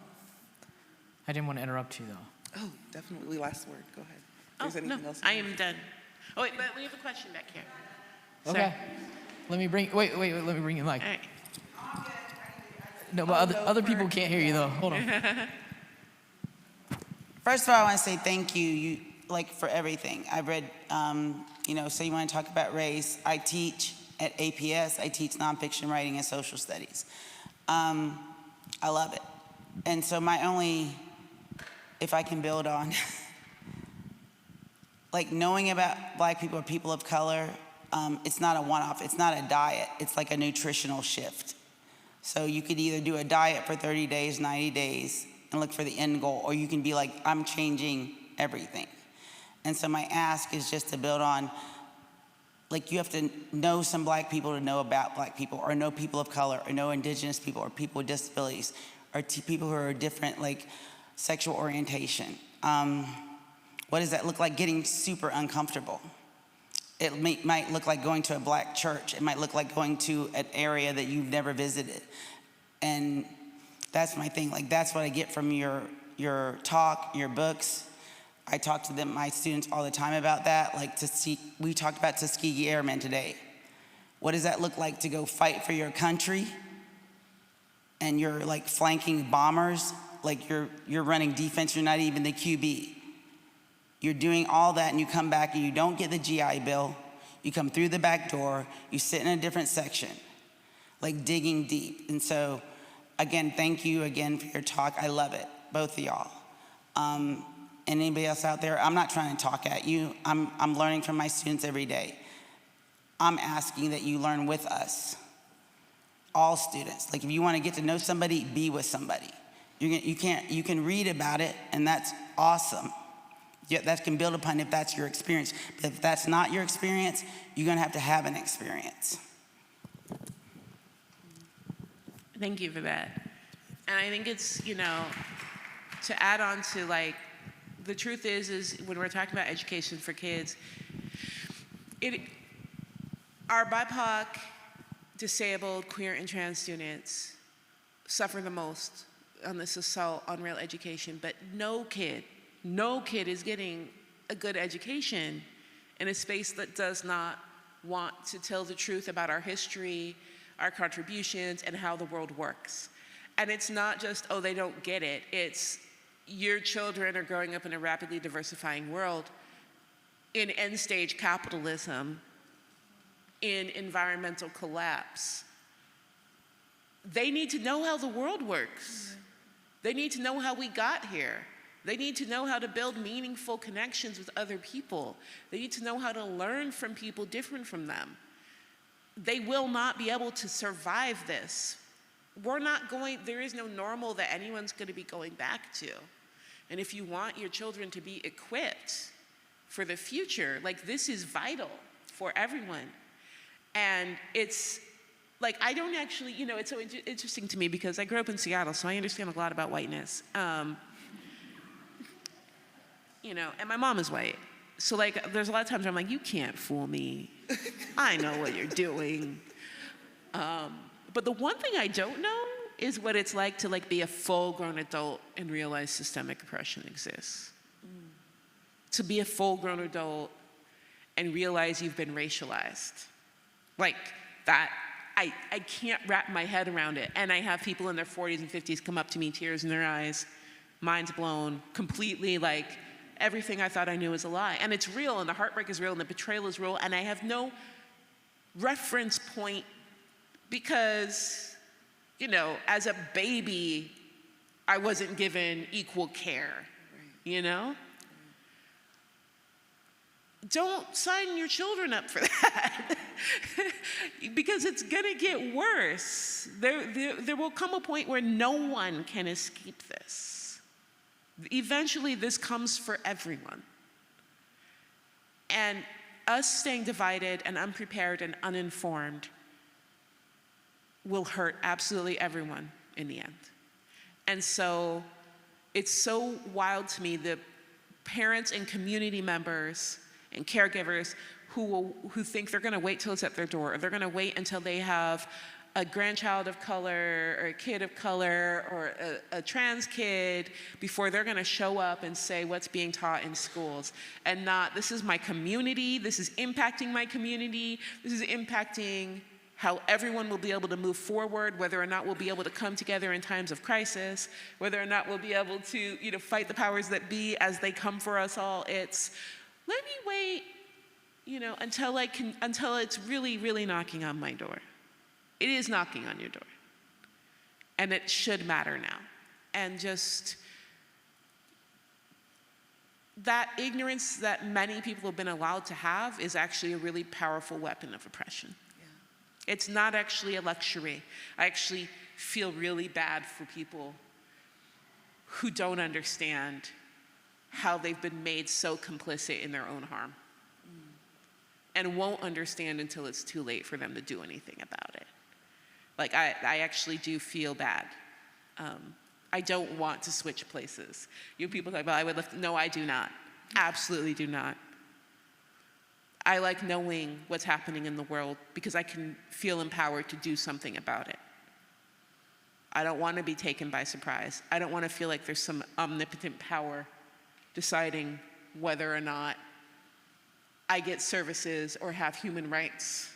I didn't want to interrupt you, though. Oh, definitely, last word, go ahead. If there's anything else I am done. Oh, wait, but we have a question back here. Okay. Let me bring, wait, let me bring you the mic. All right. No, but other people can't hear you, though. Hold on. First of all, I want to say thank you, for everything. I've read, so you want to talk about race. I teach at APS. I teach nonfiction writing and social studies. I love it. And so if I can build on, knowing about Black people or people of color, it's not a one-off. It's not a diet. It's like a nutritional shift. So you could either do a diet for 30 days, 90 days, and look for the end goal, or you can be like, I'm changing everything. And so my ask is just to build on, you have to know some Black people to know about Black people, or know people of color, or know Indigenous people, or people with disabilities, or people who are different, sexual orientation. What does that look like? Getting super uncomfortable. It might look like going to a Black church. It might look like going to an area that you've never visited. And that's my thing. That's what I get from your talk, your books. I talk to my students all the time about that. We talked about Tuskegee Airmen today. What does that look like to go fight for your country? And you're flanking bombers, you're running defense, you're not even the QB. You're doing all that, and you come back and you don't get the GI Bill. You come through the back door, you sit in a different section, digging deep. And so, again, thank you again for your talk. I love it, both of y'all. And anybody else out there, I'm not trying to talk at you. I'm learning from my students every day. I'm asking that you learn with us, all students. If you want to get to know somebody, be with somebody. You can read about it, and that's awesome. Yeah, that can build upon if that's your experience. But if that's not your experience, you're going to have an experience. Thank you for that. And I think it's, to add on to the truth is when we're talking about education for kids, our BIPOC, disabled, queer, and trans students suffer the most on this assault on real education, but no kid is getting a good education in a space that does not want to tell the truth about our history, our contributions, and how the world works. And it's not just, oh, they don't get it. It's your children are growing up in a rapidly diversifying world, in end-stage capitalism, in environmental collapse. They need to know how the world works. They need to know how we got here. They need to know how to build meaningful connections with other people. They need to know how to learn from people different from them. They will not be able to survive this. There is no normal that anyone's going to be going back to. And if you want your children to be equipped for the future, like, this is vital for everyone. And it's like, I don't actually, it's so interesting to me because I grew up in Seattle, so I understand a lot about whiteness. And my mom is white. So, like, there's a lot of times where I'm like, you can't fool me. I know what you're doing. But the one thing I don't know is what it's like to, like, be a full-grown adult and realize systemic oppression exists. To be a full-grown adult and realize you've been racialized. Like, that, I can't wrap my head around it. And I have people in their 40s and 50s come up to me, tears in their eyes, minds blown, completely, like, everything I thought I knew is a lie. And it's real, and the heartbreak is real, and the betrayal is real, and I have no reference point because, as a baby, I wasn't given equal care, Don't sign your children up for that because it's gonna get worse. There will come a point where no one can escape this. Eventually, this comes for everyone. And us staying divided and unprepared and uninformed will hurt absolutely everyone in the end. And so it's so wild to me that parents and community members and caregivers who think they're gonna wait till it's at their door, or they're gonna wait until they have a grandchild of color or a kid of color or a trans kid before they're gonna show up and say what's being taught in schools, and not, this is my community, this is impacting my community, this is impacting how everyone will be able to move forward, whether or not we'll be able to come together in times of crisis, whether or not we'll be able to fight the powers that be as they come for us all. It's, let me wait until it's really, really knocking on my door. It is knocking on your door. And it should matter now. And just that ignorance that many people have been allowed to have is actually a really powerful weapon of oppression. Yeah. It's not actually a luxury. I actually feel really bad for people who don't understand how they've been made so complicit in their own harm and won't understand until it's too late for them to do anything about it. Like, I actually do feel bad. I don't want to switch places. People talk about, I would lift, no, I do not. Absolutely do not. I like knowing what's happening in the world because I can feel empowered to do something about it. I don't want to be taken by surprise. I don't want to feel like there's some omnipotent power deciding whether or not I get services or have human rights.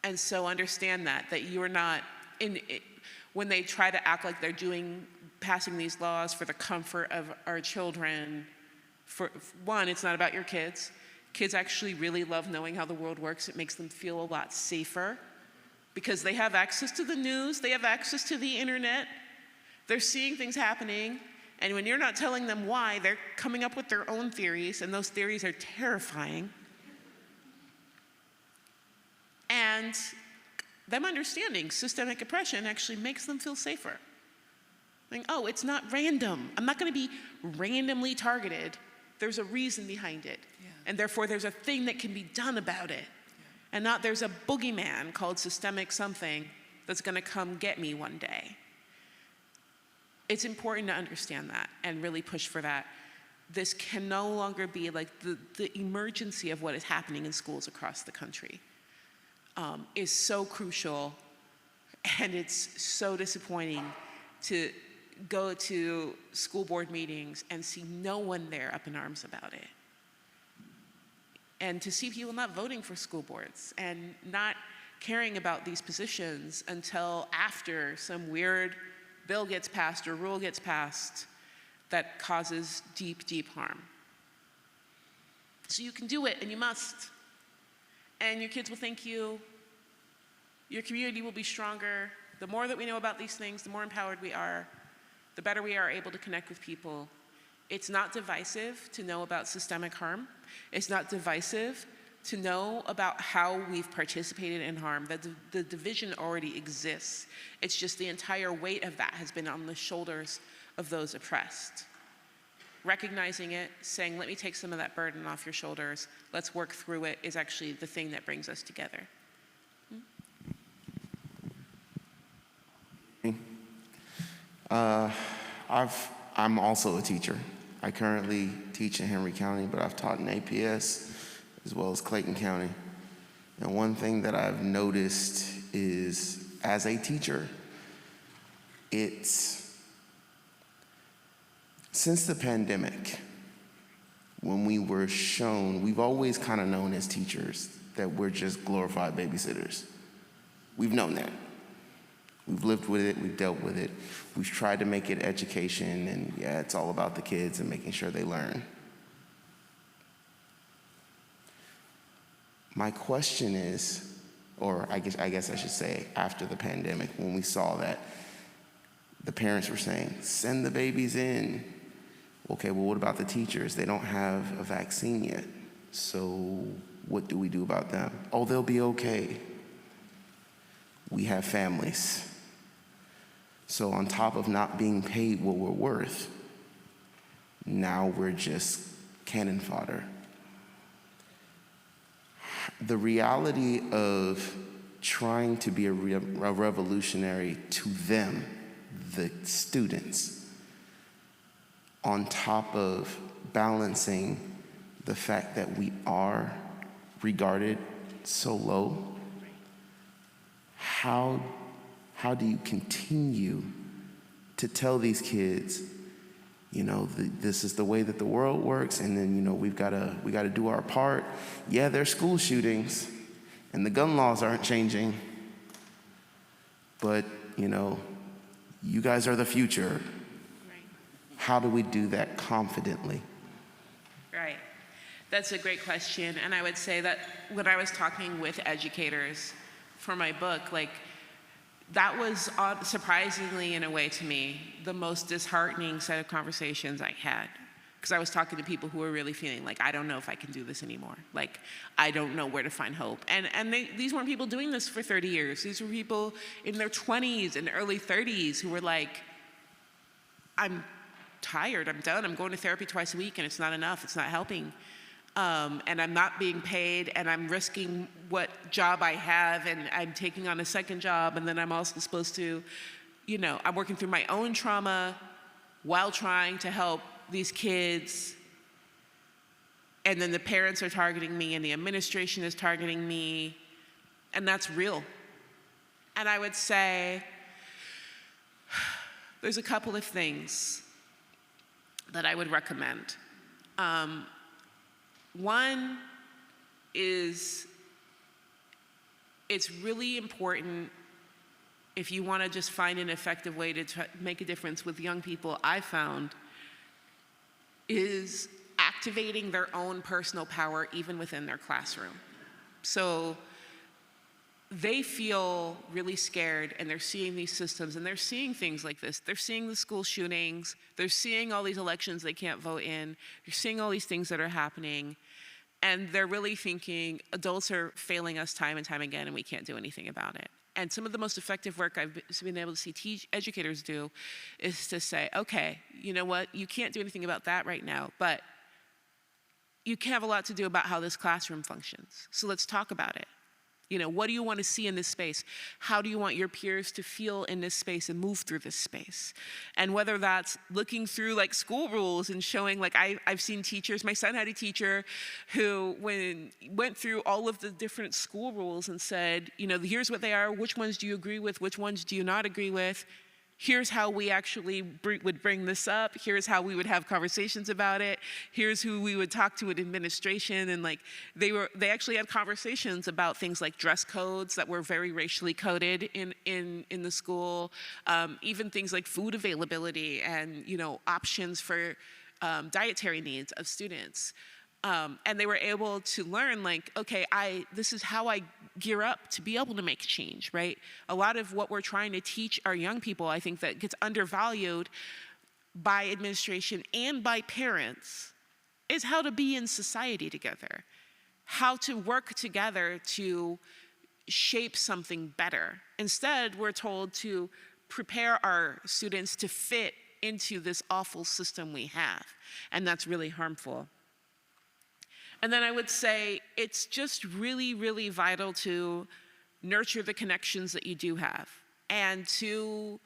And so understand that you're not, when they try to act like they're passing these laws for the comfort of our children, for one, it's not about your kids. Kids actually really love knowing how the world works. It makes them feel a lot safer because they have access to the news, they have access to the internet, they're seeing things happening. And when you're not telling them why, they're coming up with their own theories, and those theories are terrifying. And them understanding systemic oppression actually makes them feel safer. Like, oh, it's not random. I'm not gonna be randomly targeted. There's a reason behind it. Yeah. And therefore, there's a thing that can be done about it. Yeah. And not there's a boogeyman called systemic something that's gonna come get me one day. It's important to understand that and really push for that. this can no longer be like the emergency of what is happening in schools across the country is so crucial, and it's so disappointing to go to school board meetings and see no one there up in arms about it. And to see people not voting for school boards and not caring about these positions until after some weird bill gets passed or rule gets passed that causes deep, deep harm. So you can do it, and you must. And your kids will thank you. Your community will be stronger. The more that we know about these things, the more empowered we are, the better we are able to connect with people. It's not divisive to know about systemic harm. It's not divisive to know about how we've participated in harm. The division already exists. It's just the entire weight of that has been on the shoulders of those oppressed. Recognizing it, saying, let me take some of that burden off your shoulders, let's work through it, is actually the thing that brings us together. I'm also a teacher. I currently teach in Henry County, but I've taught in APS as well as Clayton County. And one thing that I've noticed is, as a teacher, it's since the pandemic, when we were shown, we've always kind of known as teachers that we're just glorified babysitters. We've known that. We've lived with it, we've dealt with it. We've tried to make it education, and yeah, it's all about the kids and making sure they learn. My question is, or I guess I should say, after the pandemic, when we saw that, the parents were saying, send the babies in. Okay, well, what about the teachers? They don't have a vaccine yet. So what do we do about them? Oh, they'll be okay. We have families. So on top of not being paid what we're worth, now we're just cannon fodder. The reality of trying to be a revolutionary to them, the students, on top of balancing the fact that we are regarded so low, how do you continue to tell these kids, this is the way that the world works, and then, we gotta do our part. Yeah, there's school shootings, and the gun laws aren't changing, but, you guys are the future. Right. How do we do that confidently? Right. That's a great question. And I would say that when I was talking with educators for my book, that was surprisingly, in a way to me, the most disheartening set of conversations I had. Because I was talking to people who were really feeling like, I don't know if I can do this anymore. I don't know where to find hope. And these weren't people doing this for 30 years. These were people in their 20s and early 30s who were like, I'm tired, I'm done, I'm going to therapy twice a week and it's not enough, it's not helping. And I'm not being paid, and I'm risking what job I have, and I'm taking on a second job, and then I'm also supposed to, I'm working through my own trauma while trying to help these kids. And then the parents are targeting me, and the administration is targeting me, and that's real. And I would say there's a couple of things that I would recommend. One is, it's really important, if you want to just find an effective way to make a difference with young people, I found, is activating their own personal power even within their classroom. So they feel really scared, and they're seeing these systems, and they're seeing things like this. They're seeing the school shootings. They're seeing all these elections they can't vote in. They're seeing all these things that are happening. And they're really thinking, adults are failing us time and time again, and we can't do anything about it. And some of the most effective work I've been able to see educators do is to say, okay, you know what? You can't do anything about that right now, but you can have a lot to do about how this classroom functions. So let's talk about it. What do you want to see in this space? How do you want your peers to feel in this space and move through this space? And whether that's looking through like school rules and showing, like I've seen teachers, my son had a teacher who went through all of the different school rules and said, here's what they are, which ones do you agree with, which ones do you not agree with? Here's how we actually would bring this up. Here's how we would have conversations about it. Here's who we would talk to at administration. And like they actually had conversations about things like dress codes that were very racially coded in the school, even things like food availability and options for dietary needs of students. And they were able to learn, like, okay, this is how I gear up to be able to make change, right? A lot of what we're trying to teach our young people, I think that gets undervalued by administration and by parents, is how to be in society together, how to work together to shape something better. Instead, we're told to prepare our students to fit into this awful system we have, and that's really harmful. And then I would say it's just really, really vital to nurture the connections that you do have and to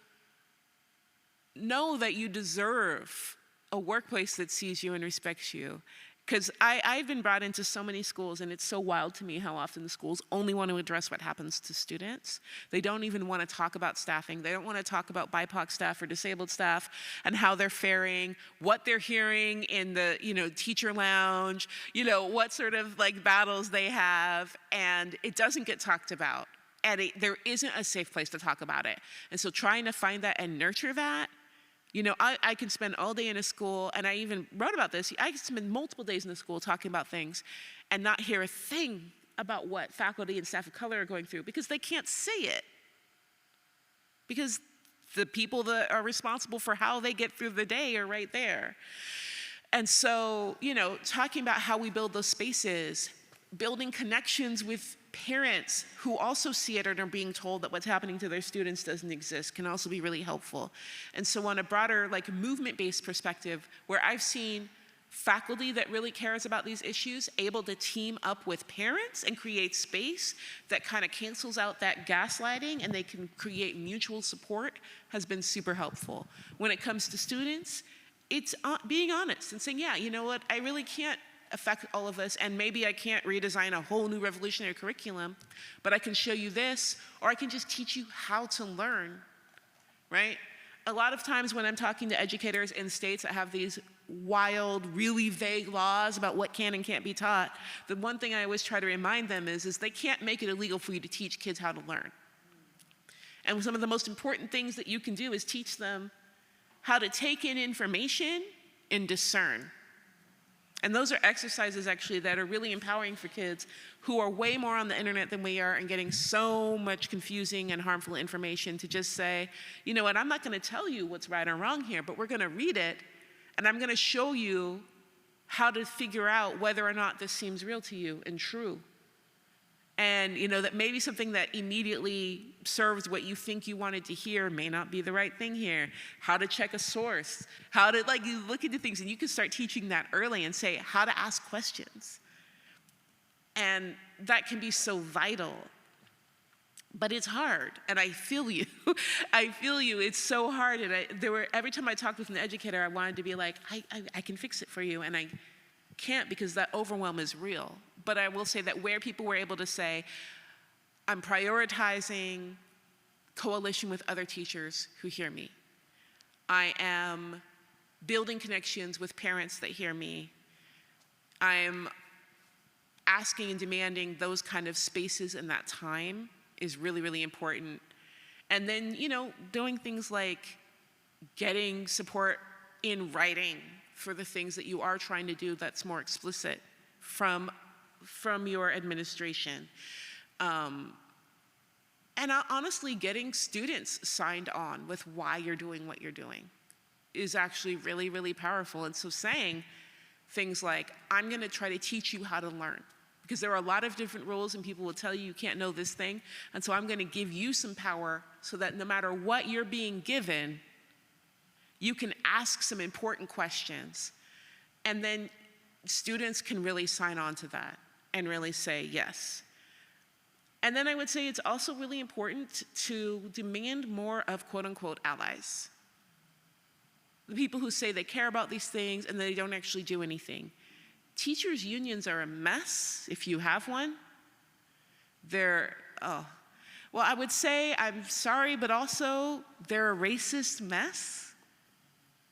know that you deserve a workplace that sees you and respects you. Because I've been brought into so many schools, and it's so wild to me how often the schools only want to address what happens to students. They don't even want to talk about staffing. They don't want to talk about BIPOC staff or disabled staff and how they're faring, what they're hearing in the teacher lounge, what sort of like battles they have, and it doesn't get talked about. And there isn't a safe place to talk about it. And so trying to find that and nurture that, I could spend all day in a school, and I even wrote about this. I could spend multiple days in the school talking about things and not hear a thing about what faculty and staff of color are going through because they can't say it. Because the people that are responsible for how they get through the day are right there. And so, talking about how we build those spaces, building connections with parents who also see it and are being told that what's happening to their students doesn't exist can also be really helpful. And so on a broader like movement-based perspective, where I've seen faculty that really cares about these issues able to team up with parents and create space that kind of cancels out that gaslighting and they can create mutual support has been super helpful. When it comes to students, it's being honest and saying, yeah, you know what, I really can't affect all of us, and maybe I can't redesign a whole new revolutionary curriculum, but I can show you this, or I can just teach you how to learn, right? A lot of times when I'm talking to educators in states that have these wild, really vague laws about what can and can't be taught, the one thing I always try to remind them is they can't make it illegal for you to teach kids how to learn. And some of the most important things that you can do is teach them how to take in information and discern. And those are exercises actually that are really empowering for kids who are way more on the internet than we are and getting so much confusing and harmful information to just say, you know what, I'm not going to tell you what's right or wrong here, but we're going to read it and I'm going to show you how to figure out whether or not this seems real to you and true. And that maybe something that immediately serves what you think you wanted to hear may not be the right thing here. How to check a source, how to you look into things, and you can start teaching that early and say how to ask questions. And that can be so vital. But it's hard, and I feel you. I feel you. It's so hard. And every time I talked with an educator, I wanted to be like, I can fix it for you, and I can't because that overwhelm is real. But I will say that where people were able to say, I'm prioritizing coalition with other teachers who hear me. I am building connections with parents that hear me. I'm asking and demanding those kind of spaces and that time is really, really important. And then, doing things like getting support in writing for the things that you are trying to do that's more explicit from your administration. And honestly, getting students signed on with why you're doing what you're doing is actually really, really powerful. And so saying things like, I'm going to try to teach you how to learn, because there are a lot of different rules and people will tell you you can't know this thing. And so I'm going to give you some power so that no matter what you're being given, you can ask some important questions. And then students can really sign on to that and really say yes. And then I would say it's also really important to demand more of quote unquote allies. The people who say they care about these things and they don't actually do anything. Teachers' unions are a mess, if you have one. They're, well, I would say, I'm sorry, but also they're a racist mess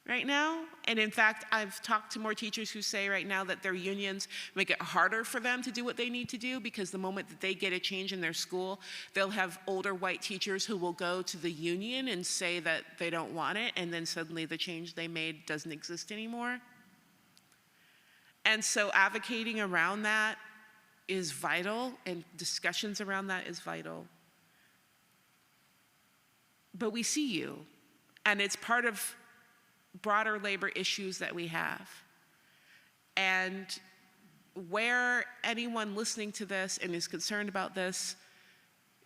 right now. And in fact, I've talked to more teachers who say right now that their unions make it harder for them to do what they need to do, because the moment that they get a change in their school, they'll have older white teachers who will go to the union and say that they don't want it, and then suddenly the change they made doesn't exist anymore. And so advocating around that is vital, and discussions around that is vital. But we see you, and it's part of broader labor issues that we have. And where anyone listening to this and is concerned about this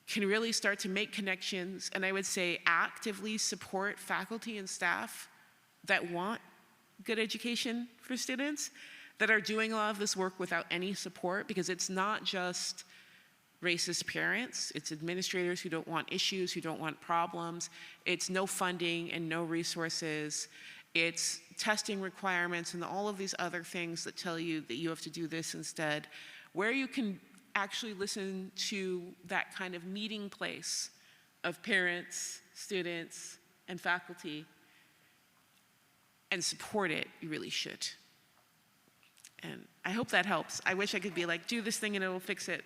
can really start to make connections, and I would say actively support faculty and staff that want good education for students, that are doing a lot of this work without any support, because it's not just racist parents, it's administrators who don't want issues, who don't want problems, it's no funding and no resources, it's testing requirements and all of these other things that tell you that you have to do this instead. Where you can actually listen to that kind of meeting place of parents, students, and faculty and support it, you really should. And I hope that helps. I wish I could be like, do this thing and it'll fix it.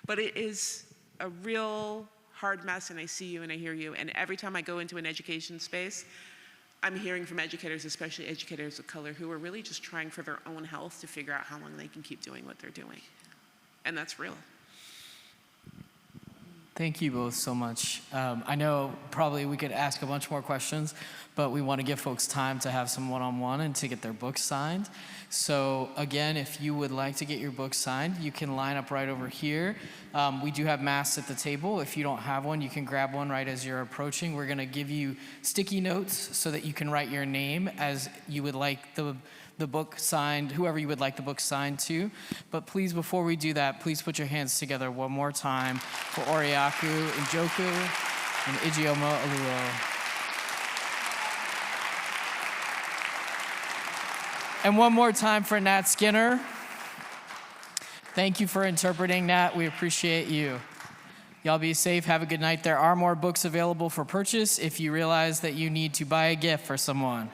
But it is a real hard mess, and I see you and I hear you. And every time I go into an education space, I'm hearing from educators, especially educators of color, who are really just trying for their own health to figure out how long they can keep doing what they're doing. And that's real. Thank you both so much. I know probably we could ask a bunch more questions, but we want to give folks time to have some one-on-one and to get their books signed. So again, if you would like to get your book signed, you can line up right over here. We do have masks at the table. If you don't have one, you can grab one right as you're approaching. We're going to give you sticky notes so that you can write your name as you would like the book signed, whoever you would like the book signed to. But please, before we do that, please put your hands together one more time for Oriaku Njoku and Ijeoma Oluo. And one more time for Nat Skinner. Thank you for interpreting, Nat. We appreciate you. Y'all be safe. Have a good night. There are more books available for purchase if you realize that you need to buy a gift for someone.